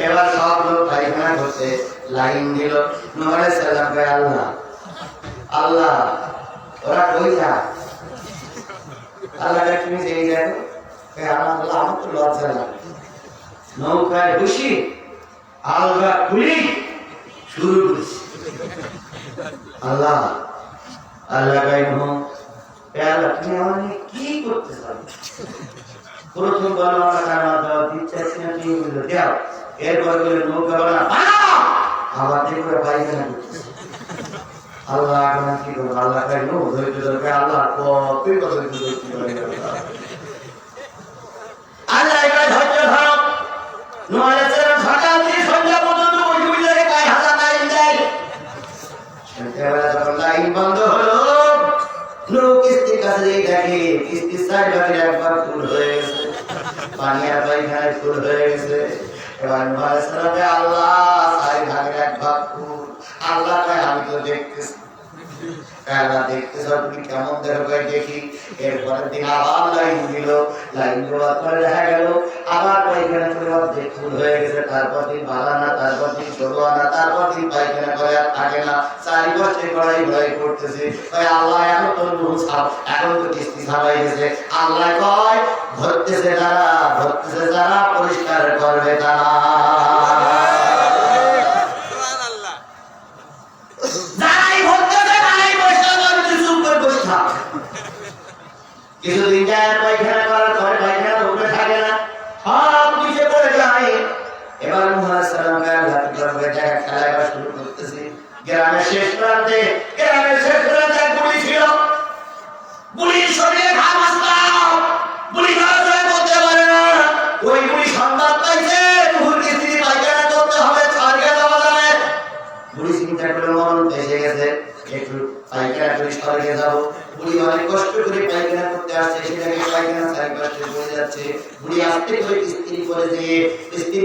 এবার সব লোক পায়খানা করতে লাইন দিল। নূহ আলাইহিস সালাম কে আল্লাহ আল্লাহ ওরা কই যায়? আল্লাহ তুমি যেই দেখো আল্লাহ আমার তো লজ্জা লাগে। নৌকায় বসি আলগা খুলি শুরু করছি আল্লাহ আল্লাহ আল্লাহ তুমি আমার নিয়ে কি করতে চাও? প্রথম বলো আমার দিচ্ছি না তুমি বললো যাও। এরপর বলে নৌকা বানা আবার দেখবে পায়খানা করতেছে। আল্লাহ এখন কি করবো? আল্লাহ কাই নো ধৈর্য দরকার। আল্লাহ কতই কত আল্লাহ এবার ধৈর্য ধরো। নূহ আলাইহিস সালাম সকাল থেকে সন্ধ্যা পর্যন্ত ওই দুইজনে কয় হাজার লাইন দেয়। যখন লাইন বন্ধ হলো নূহ কিস্তির কাছে যেয়ে দেখে কিস্তির সাইড ভাগের একবার ফুল হয়ে গেছে, পানি আর পায়খানায় ফুল হয়ে গেছে। এবার নূহ আলাইহিস সালাম আল্লাহ সাইড ভাগের এক ভাগ ফুল। আল্লাহ কয় আমি তো দেখতেছি। আল্লাহ দেখতেছ তুমি কেমন দেখো? দেখি। এরপরের দিন আবার লাইন দিল। লাইন দেওয়ার পরে দেখা গেল আবার পায়খানা করে অর্ধেক ফুল হয়ে গেছে। তারপর দিন বাড়ানা, তারপর দিন ষোলো আনা, তারপর দিন পায়খানা করে আর থাকে না। 4 বছর গড়াই ঘড়াই করতেছে। আল্লাহ এখন তো এখন তো কিস্তি ছাড়াই গেছে। আল্লাহ কয় ধরতেছে যারা পরিষ্কার করবে তারা। কিছুদিন যায় পায়খানা করার পরে পায়খানা উপরে থাকে না, সব নিচে পড়ে যায়। এবার নূহ আলাইহিস সালাম খেলা শুরু করতেছে। গ্রামের শেষ প্রান্তে এক বুড়ি ছিল। বুড়ির শরীরে ঘাম আসলাম, বুড়ি নড়াচড়া করতে পারে না। ওই বুড়ি সংবাদ পাইছে নূহর স্ত্রী পায়খানা করতে হবে, স্বর্গে যাওয়া যাবে। বুড়ি চিন্তা করে মরণ এসে গেছে, একটু পায়খানা করে স্বর্গে যাবো। বুড়ি অনেক কষ্ট করে পায়খানা করতে আসছে, সেটাকে পায়খানা চারিপাশে পড়ে যাচ্ছে। বুড়ি আস্তে করে স্ত্রী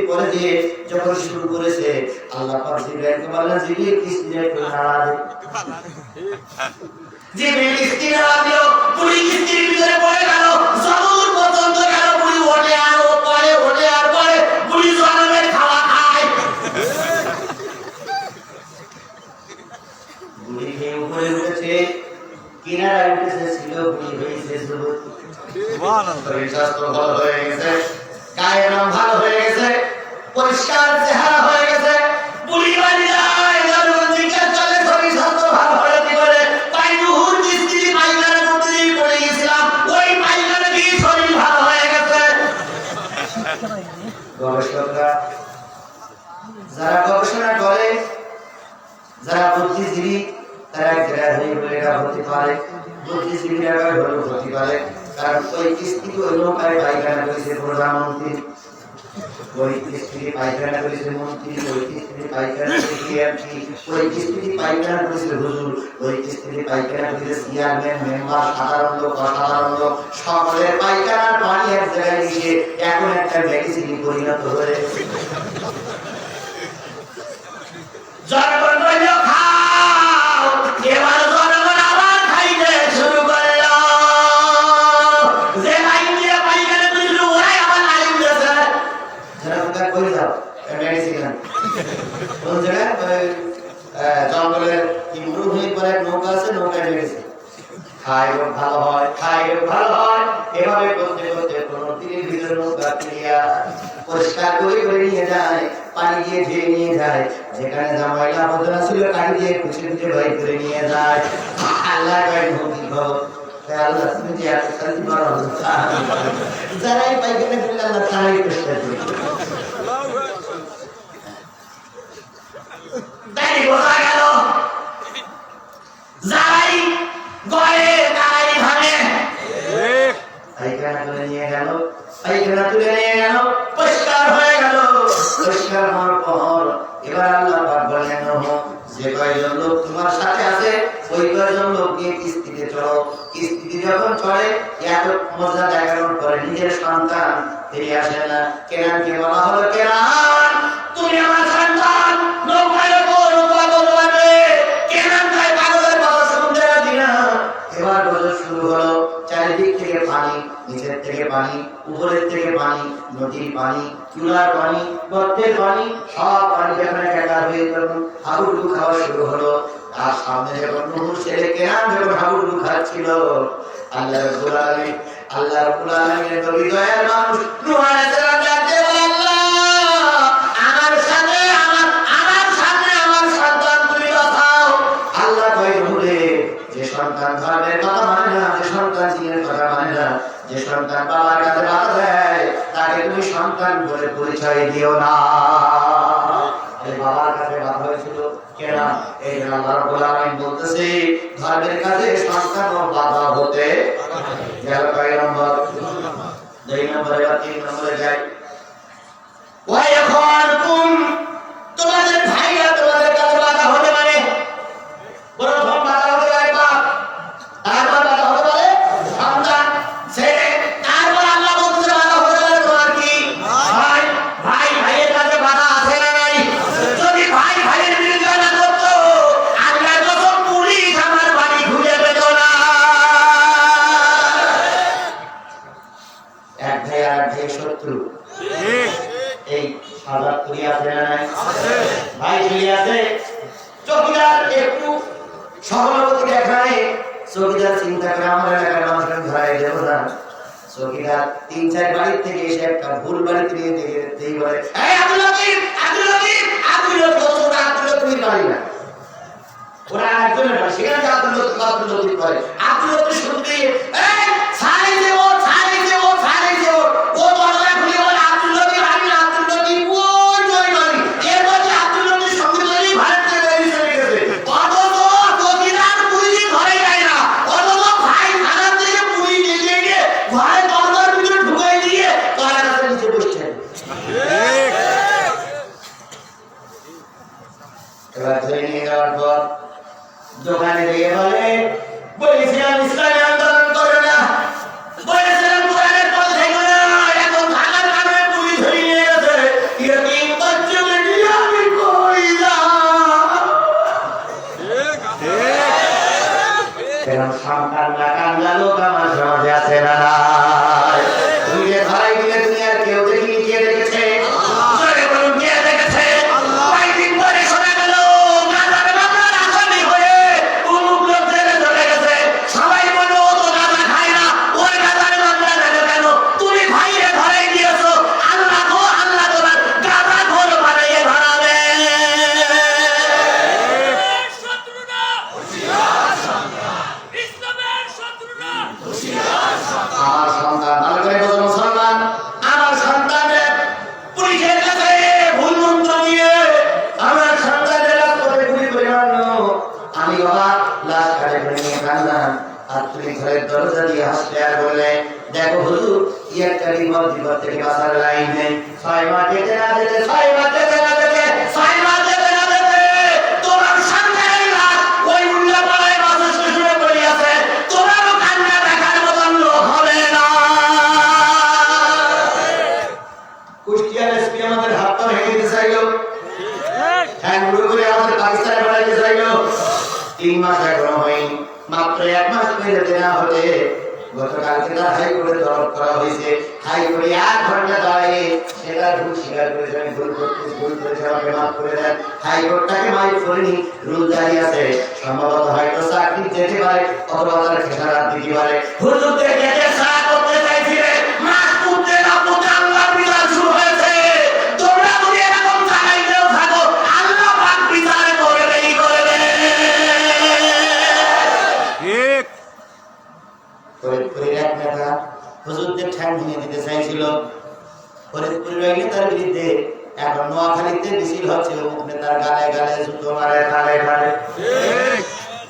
পরে দিয়ে যখন শুরু করেছে আল্লাহ পাক জিবরাইলকে বললেন জিবরিল স্ত্রী একটু নাড়া দে। জিবরিল স্ত্রী নাড়া দিল, বুড়ি স্ত্রীর ভিতরে পড়ে গেল। জরুর পর্যন্ত গেল, বুড়ি ওঠে আর পরে, ওঠে আর পরে। বুড়ি জনমের খাওয়া খায়। বুড়ি খেয়ে উপরে উঠেছে, কিনারায় উঠেছে, ছিল বুড়ি হয়েছে যুবতী। শরীর স্বাস্থ্য ভালো হয়ে গেছে, গায়ের রং ভালো হয়ে গেছে, পরিষ্কার চেহারা হয়ে গেছে। বুড়ি বাড়ি যায়, জনগণ জিজ্ঞাসা করে শরীর স্বাস্থ্য ভালো হয়ে কি করে? তাই নূহর স্ত্রী পায়খানা করতে গিয়ে পড়ে গেছিলাম, ওই পায়খানা দিয়ে শরীর ভালো হয়ে গেছে। গবেষকরা যারা গবেষণা করে, যারা বুদ্ধিজীবী, তারা এক জায়গায় হয়ে বলে এটা হতে পারে, বুদ্ধিজীবীরা হতে পারে। কারণ ওই কিস্তিকে ওই নৌকায় পায়খানা করেছে প্রধানমন্ত্রী, ওই কিস্তি পায়খানা করেছে মন্ত্রী, ওই কিস্তি পায়খানা করেছে এমপি, ওই কিস্তি পায়খানা করেছে হুজুর, ওই কিস্তি পায়খানা করেছে চেয়ারম্যান, মেম্বার, সাধারণ লোক, অসাধারণ লোক, সকলের পায়খানার পানি এক জায়গায় এসে এখন একটা মেডিসিনে পরিণত হয়েছে। জনগণ বলল খাও, এবার জনগণ আবার খাইতে শুরু করল। যে লাইন দিয়ে পায়খানা করেছিল ওরাই আবার লাইন দিয়েছে। জনগণ কই যাও মেডিসিন কোন জায়গায় জঙ্গলের কি মরুভূমির পরে নৌকা আছে, নৌকায় মেডিসিন খাই ভালো হয়, ভালো হয়। এভাবে করতে করতে কোনো তীরের ভিতরে নৌকা ক্লিয়ার পরিষ্কার করে নিয়ে যায়, পানি দিয়ে ধুয়ে নিয়ে যায়। যেখানে যা ময়লা আবর্জনা ছিল কাটি দিয়ে খুঁজে খুঁজে বাইর করে নিয়ে যায়। আল্লাহ কয় ভূমি খবর আল্লাহ তুমি যে এত কাজ করো যারাই পাইখানা করলে আল্লাহ তারাই চেষ্টা করি তাই বোঝা গেল যারাই গড়ে তারাই ভাঙে। ঠিক পাইখানা তুলে নিয়ে গেল পাইখানা তুলে নিয়ে গেল পরিষ্কার হয়ে গেল পরিষ্কার হওয়ার পর এবার আল্লাহ পাক বললেন যে কয়জন লোক তোমার সাথে আছে ওই কয়জন লোক নিয়ে কিস্তিতে চলো কিস্তিতে যখন চলে এত মজা দেখানোর পরে নিজের সন্তান ফিরে আসে না কেনানকে বলা হলো কেনান তুমি আমার সন্তান নৌকায় নৌকা বলবে কেনান তাই পাগলের কথা শুনতে রাজি না। এবার বছর শুরু হলো চারিদিক থেকে পানি নিচের থেকে পানি উপরের থেকে পানি নদীর পানি চুলার পানি গর্তের পানি সব পানি যখন একাকার হয়ে তখন হাবুডুবু খাওয়া শুরু হলো আর সামনে যখন নুহুর ছেলে কেনান যখন হাবুডুবু খাচ্ছিল আল্লাহ রাব্বুল আলামিন নবী দয়ার মানুষ নূহ আলাইহিস সালাম ডাকতে বলেন আল্লাহ আমার সাথে আমার সন্তান তুমি বাঁচাও। আল্লাহ কয় নূরে যে সন্তান ধর্মের কথা মানে না যে সন্তান দিনের কথা মানে না যে সন্তান বাবার কাছে বাধা দেয় তাকে তুমি সন্তান বলে পরিচয় দিও না। এই বাবার কাছে বাধা হয়েছিল কেন এই জন্য আল্লাহ রাব্বুল আলামিন বলতেছে ধর্মের কাছে সন্তান ও বাধা হতে গেল কয় নম্বর 2 নম্বরে বা 3 নম্বরে যাই ওয়াইয়াকুম তোমাদের ভাইরা তোমাদের কাছে বাধা হতে পারে প্রথম বাধা হতে পারে বাপ তারপর বাধা হতে পারে সন্তান ছেলে তারপর আল্লাহ বলতে বাধা হতে পারে তোমার কি ভাই ভাইয়ের কাছে বাধা আছে না নাই? যদি ভাই ভাইয়ের বিরুদ্ধে না করতো আল্লাহ যখন পুলিশ আমার বাড়ি ঘুরে পেত না। এক ভাই আর এক ভাই শত্রু ঠিক এই সাজাত করি আছে না নাই আছে ভাই চলে আছে চৌকিদার একটু সহানুভূতি দেখায় চৌকিদার চিন্তা করে আমার এলাকার মানুষকে ধরাই দেবো না চৌকিদার 3-4 বাড়ির থেকে এসে একটা ভুল বাড়িতে নিয়ে দেখেই বলে এই আব্দুল লতিফ তুমি পারি না ওরা একজনের বাড়ি সেখানে আব্দুল লতিফ করে আব্দুল লতিফ শুনতে এই ছাড়ি দেব ও দরজা খুলে বলে আব্দুল লতিফ আমি আব্দুল লতিফ ওই নই নই এরপর যে আব্দুল লতিফ সঙ্গে ধরে ভারত থেকে বেরিয়ে চলে গেছে অথচ চৌকিদার পুলিশ ধরে যায় না অথচ ভাই থানা থেকে পুলিশ নিয়ে গিয়ে ঘরে দরজার ভিতরে ঢুকাই দিয়ে তার কাছে নিচে বসছেন ঠিক এবার ধরে নিয়ে যাওয়ার পর দোকানে গিয়ে বলে বলেছিলাম ইসলামী আন্দোলন করে না বলেছিলাম কোরআনের পথ থেকে না এখন থানার কারণে পুলিশ ধরে নিয়ে গেছে এরকম বাচ্চাদের নিয়ে আমি কই যাব ঠিক কেন সন্তান না কান্দা লোক আমার সমাজে আছে না নাই? তুমি যে ধরাই দিলে দুনিয়ার কেউ দেখিনি কে দেখেছে জোরে বলুন কে দেখেছে কয়েকদিন পরে শোনা গেল গাজার মামলার আসামি হয়ে অমুক লোক জেলে চলে গেছে সবাই বলল ও তো গাঁজা খায় না ওই গাজার মামলা গেল কেন তুমি ভাইরে ধরাই দিয়েছো আল্লাহ তোমার গাঁজা ঘোর বানাইয়ে ধরাবে। আমার সন্তান ভালো করে বোঝো মুসলমান আমার সন্তানের পুলিশের কাছে ভুল মন্ত্র দিয়ে আমার সন্তানের রাস্তাতে গুলি করে মারলো আমি বাবা লাশ কাটে করে নিয়ে কাঁদলাম আর তুমি ঘরের দরজা দিয়ে হাসতে আর বললে দেখো হুজুর একটা বিপদ থেকে বাঁচার লাইন নেই 6 মাস যেতে না যেতে 6 মাস যেতে না যেতে 6 মাস যেতে না যেতে তোমার সন্তানের লাশ ওই উল্লাপাড়ায় বাসে শ্বশুরে পড়ে আছে তোমারও কান্না দেখার মতন লোক হবে না। কুষ্টিয়ার এসপি আমাদের হাত পা ভেঙে দিতে চাইলো হ্যাঁ গুলো করে আমাদের পাকিস্তানে পাঠাইতে চাইলো 3 মাস এখনো হয়নি মাত্র 1 মাস হয়ে যেতে না হলে গতকালকে তার হাইকোর্টে তলব করা হয়েছে হাইকোর্টে 1 ঘন্টা দাঁড়িয়ে সেটা ভুল স্বীকার করেছে আমি ভুল করেছে আমাকে মাফ করে দেন হাইকোর্ট তাকে মাফ করেনি রুল জারি আছে সম্ভবত হয়তো চাকরি যেতে পারে অথবা তার খেসারাত দিতে পারে হুজুরকে যেতে সারা করতে চাইছিলে মাস পুঁতে না পুঁতে আল্লাহর বিচার শুরু হয়েছে তোমরা যদি এরকম চালাইতেও থাকো আল্লাহ পাক বিচার করবেই করবে। ফরিদপুরের এক নেতা হুজুরদের ঠ্যাং ভেঙে দিতে চাইছিল। ফরিদপুরের ওই নেতার বিরুদ্ধে এখন নোয়াখালীতে মিছিল হচ্ছে, অমুক নেতার গালে গালে জুতো মারে, খালে খালে।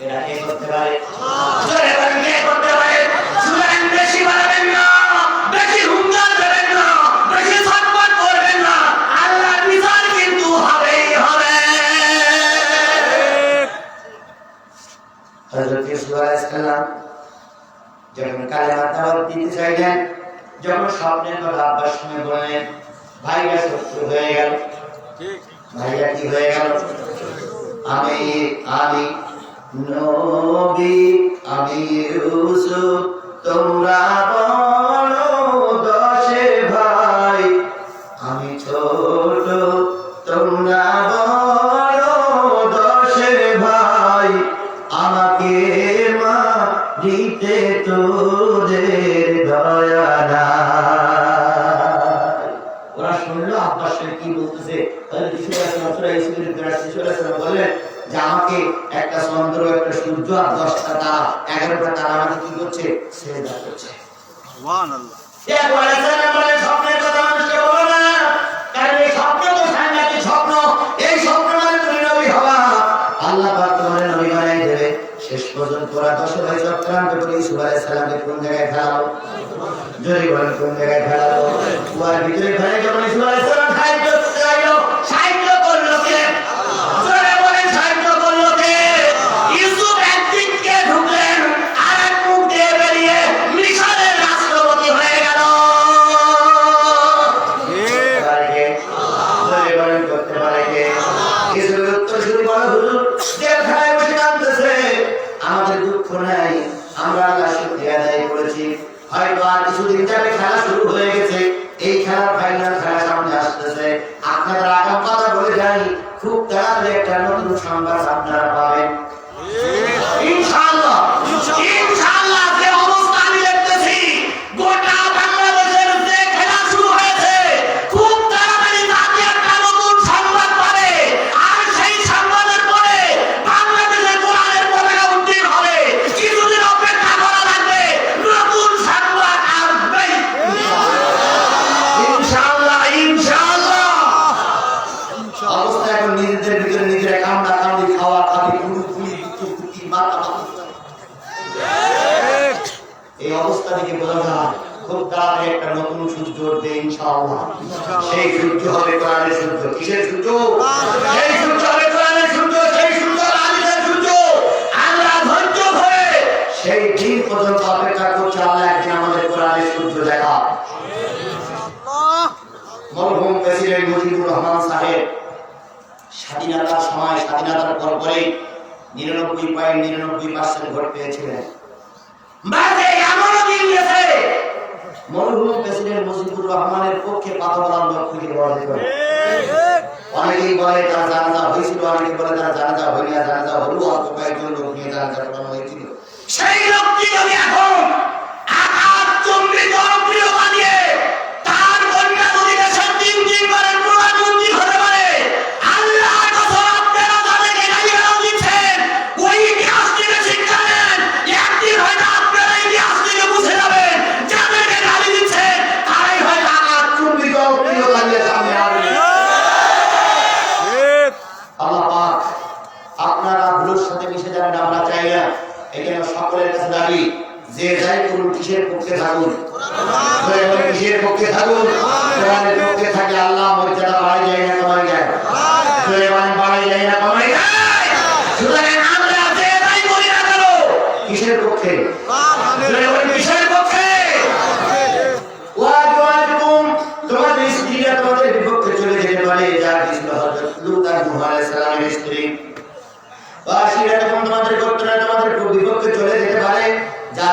এরা কে করতে পারে? জোরে বলেন কে করতে পারে? শুনেন, বেশি বাড়াবেন না, বেশি হুঙ্কার দেবেন না, বেশি ছটফট করবেন না, আল্লাহর বিচার কিন্তু হবেই হবে। হযরত ইউসুফ আলাইহিস সালাম যখন কালেমার দাওয়াত দিতে চাইলেন, যখন স্বপ্নের কথা আব্বার সঙ্গে বললেন, ভাইরা শত্রু হয়ে গেল। ভাইরা কি হয়ে গেল? আমি নবী, আমি ইউসুফ, তোমরা বড় 10 ভাই, আমি ছোট, তোমরা বড় 10 ভাই, আমাকে মারিতে তোদের দয়া নাই। ওরা শুনলো আব্বার সঙ্গে কি বলতেছে। বললেন যে আমাকে একটা চন্দ্র, একটা সূর্য আর 10টা তারা, 11টা তারা আমাকে কি করছে? সেজদা করছে। সুবহানাল্লাহ। স্বপ্নের কথা মানুষকে বলো না, কারণ এই স্বপ্ন তো সাংঘাতিক স্বপ্ন। এই স্বপ্ন মানে তুমি নবী হবা, আল্লাহ পাক তোমার নবী বানাই দেবে। শেষ পর্যন্ত ওরা 10 ভাই চক্রান্ত করে ইউসুফ আলাইহিস সালামকে কোন জায়গায় ফেলালো? জোরে বলেন, কোন জায়গায় ফেলালো? কুয়ার ভিতরে ফেলে যখন ইউসুফ আলাইহিস সালাম সাহায্য চাইলো, সাহায্য করলো কে? জোরে বলেন, সাহায্য করলো কে? ইউসুফ একদিক দিয়ে ঢুকলেন, আর এক মুখ দিয়ে বেরিয়ে মিশরের রাষ্ট্রপতি হয়ে গেল। জোরে বলেন, করতে পারে কে? কিছু উত্তর শুরু করো, হুজুর জেলখানায় বসে কাঁদতেছে, আমাদের দুঃখ নাই, আমরা আল্লাহ শুকরিয়া আদায় করেছি, হয়তো আর কিছুদিন যাবে খেলা শুরু হয়ে গেছে, এই খেলার ফাইনাল খেলা সামনে আসতেছে, আপনাদের আগাম কথা বলে যাই, খুব তাড়াতাড়ি একটা নতুন সংবাদ আপনারা পাবেন। ইনশাআল্লাহ, ইনশাআল্লাহ। যে অবস্থা আমি দেখতেছি, গোটা বাংলাদেশের যে খেলা শুরু হয়েছে, খুব তাড়াতাড়ি জাতি একটা নতুন সংবাদ পাবে, আর সেই সংবাদের পরে বাংলাদেশের কোরআনের পতাকা উড্ডীন হবে। কিছুদিন অপেক্ষা করা লাগবে, নতুন সংবাদ আসবেই। ইনশাআল্লাহ, ইনশাআল্লাহ। অবস্থা এখন নিজেদের ভিতরে নিজেরা কামড়া কামড়ি, খাওয়া খাবি, কুড়ি কুটি মাথা মাথা। এই অবস্থা থেকে বোঝা যায় খুব তাড়াতাড়ি একটা নতুন সূর্য উঠবে ইনশাআল্লাহ। সেই সূর্য হবে কোরআনের সূর্য। কিসের সূর্য? সেই সূর্য হবে কোরআনের সূর্য, সেই সূর্য আলিমের সূর্য। আমরা ধৈর্য ধরে সেই দিন পর্যন্ত অপেক্ষা করছে, আল্লাহ একদিন আমাদের কোরআনের সূর্য দেখা। মরহুম প্রেসিডেন্ট মুজিবুর রহমান সাহেব স্বাধীনতার সময়, স্বাধীনতার পর পরেই 99.99% ভোট পেয়েছিলেন। মাঝে এমনও দিন গেছে, মরহুম প্রেসিডেন্ট মুজিবুর রহমানের পক্ষে কথা বলার লোক খুঁজে পাওয়া যেত না। অনেকেই বলে তার জানাজা হয়েছিল, অনেকে বলে তার জানাজা হয়নি, জানাজা হলো অল্প কয়েকজন লোক নিয়ে জানাজা করানো হয়েছিল। সেই লোকটি যদি এখন আকাশচুম্বী জনপ্রিয় বানিয়ে তার কন্যা যদি দেশের 3 বারের প্রধানমন্ত্রী হতে পারে, আল্লাহর কসম আপনারা যাদেরকে গালিগালাজ দিচ্ছেন, ওই ইতিহাস থেকে শিক্ষা নেন। একদিন হয়তো আপনারা ইতিহাস থেকে বুঝে যাবেন, যাদেরকে গালি দিচ্ছেন তারাই হয়তো আকাশচুম্বী জনপ্রিয় বানিয়ে সামনে আসবে। আল্লাহ পাক আপনারা ভুলের সাথে মিশে যাবেন, আমরা চাই না। এখানে সকলের কাছে দাবি, যে যাই করুন কিসের পক্ষে থাকুন? কিসের পক্ষে থাকুন? কোরআনের পক্ষে থাকে। আল্লাহ মর্যাদা বাড়াই যায় না কমাই যায়? বাড়াই যায় না কমাই যায়? সুতরাং আমরা যে যাই করি না কেন, কিসের পক্ষে? কিসের পক্ষে? তোমাদের স্ত্রীরা তোমাদের বিপক্ষে চলে যেতে পারে, যা ছিল হযরত লূত আর নূহ আলাইহিস সালামের স্ত্রী। বাসীরা যখন তোমাদের গোত্ররা তোমাদের বিপক্ষে চলে যেতে পারে, যা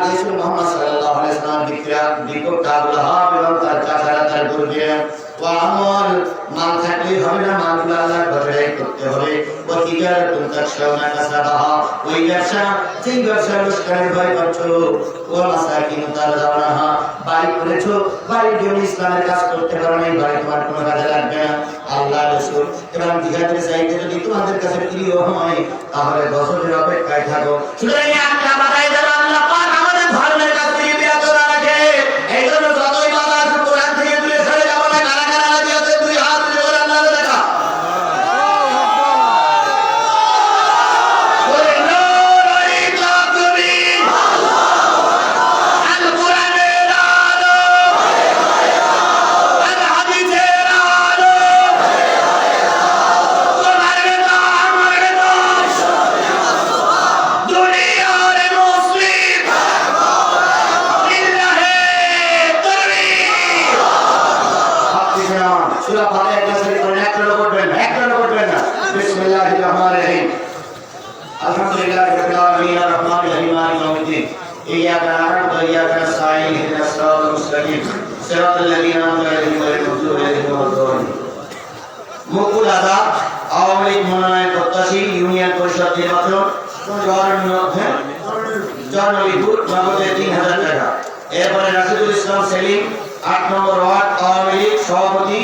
গিয়েছিল মুহাম্মদ সাল্লাল্লাহু আলাইহি ওয়াসাল্লাম বিপক্ষে আবু লাহাব এবং তার চাচারা, তার গুরুজনেরা। আমল মান থাকলেই হবে না, মানগুলো আল্লাহর ঘরেই করতে হবে। ওই ব্যবসা, যেই ব্যবসা লোকসানের ভয় করছো, ও মাসাকিন তারজাউনাহা, বাড়ি করেছো, বাড়ির জন্য ইসলামের কাজ করতে পারো না, বাড়ি তোমার কোনো কাজে লাগবে না। আল্লাহ রাসূল এবং জিহাদের চাইতে যদি তোমাদের কাছে প্রিয় হয়, তাহলে বছরের অপেক্ষায় থাকো। সুতরাং একটা বাধাই দেওয়া إياك نعبد وإياك نستعين اهدنا الصراط المستقيم صراط الذين أنعمت عليهم غير المغضوب عليهم ولا الضالين মুকুল আদা আওয়ামী লীগ মনোনয়ন প্রত্যাশী ইউনিয়ন পরিষদ নির্বাচন জনবিপুর নগদে ৩,০০০ টাকা। এরপরে রাশিদুল ইসলাম সেলিম ৮ নম্বর ওয়ার্ড আওয়ামী লীগ সভাপতি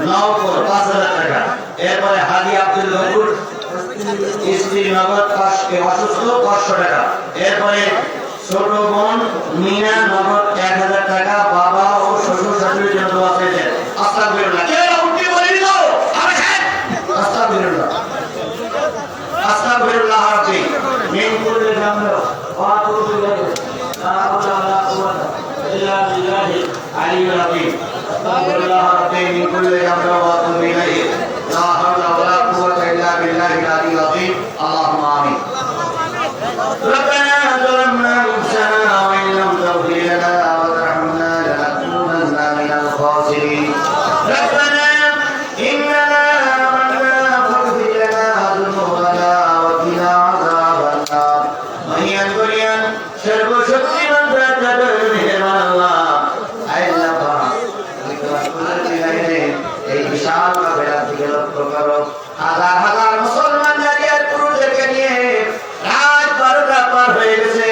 নওপুর ৫,০০০ টাকা। এরপরে হাদি আব্দুল গফুর স্ত্রী নগদ অসুস্থ ৫০০ টাকা। এরপরে ছোট বোন মিনা নগদ ১,০০০ টাকা। বাবা ও শ্বশুর শাশুড়ির জন্য দোয়া চেয়েছেন। আস্তাগফিরুল্লাহ। আস্তাগফিরুল্লাহ রাব্বি মিন কুল্লি যামব ওয়া আতুবু ইলাইহি লা হাওলা ওয়ালা কুওয়াতা ইল্লা বিল্লাহিল আলিয়্যিল আযীম আস্তাগফিরুল্লাহ রাব্বি মিন কুল্লি যামব ওয়া আতুবু ইলাইহি লা হাওলা ওয়ালা কুওয়াতা ইল্লা বিল্লাহিল আলিয়্যিল আযীম আল্লাহুম্মা আমিন ربنا ظلمنا أنفسنا وإن لم تغفر لنا وترحمنا لنكونن من الخاسرين ربنا إننا آمنا فاغفر لنا ذنوبنا وقنا عذاب النار মহিয়ান করিয়ান সর্বশক্তিমান প্রতাপের মেহেরবান আল্লাহ আল্লাহ পাক এই বিশাল কাফেলা থেকে লক্ষ্য করো হাজার হাজার মুসলমান নারী আর পুরুষদেরকে নিয়ে রাত 12টা পার হয়ে গেছে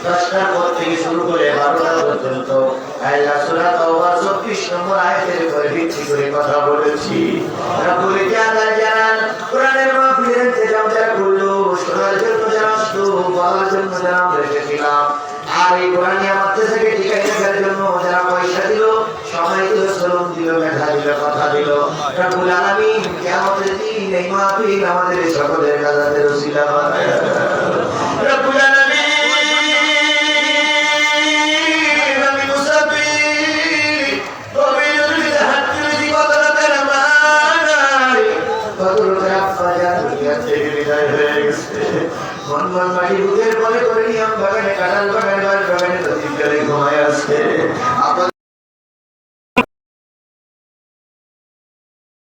10টার পর থেকে শুরু করে 12টা পর্যন্ত আল্লাহ সূরা তাওবার 24 নম্বর আয়াতের উপরে ভিত্তি করে কথা বলেছি। রব্বুল জালাল জালাল কোরআনের মাহফিলের যারা করলো শোনার জন্য যারা আসলো বলার জন্য যারা রেখেছিলাম আর এই কোরআনে আমাদের থেকে টিকাই রাখার জন্য যারা পয়সা দিল সময় দিল শ্রম দিল মেধা দিল কথা দিল রব্বুল আলামিন কিয়ামতের দিন এই মাহফিল আমাদের সকলের নাজাতের ওসিলা বানায় রব্বুল আলামিন আমি মুসাফির কবির হাত তুলে কতটা কারমানাই কতটা আফাজা দুনিয়া থেকে বিদায় হয়ে গেছে মন মন মাটি বুকের বলে করে নিয়ম বাগানে কাঁঠাল বাগানে বাগানে নদীর জলে ঘুমায় আসছে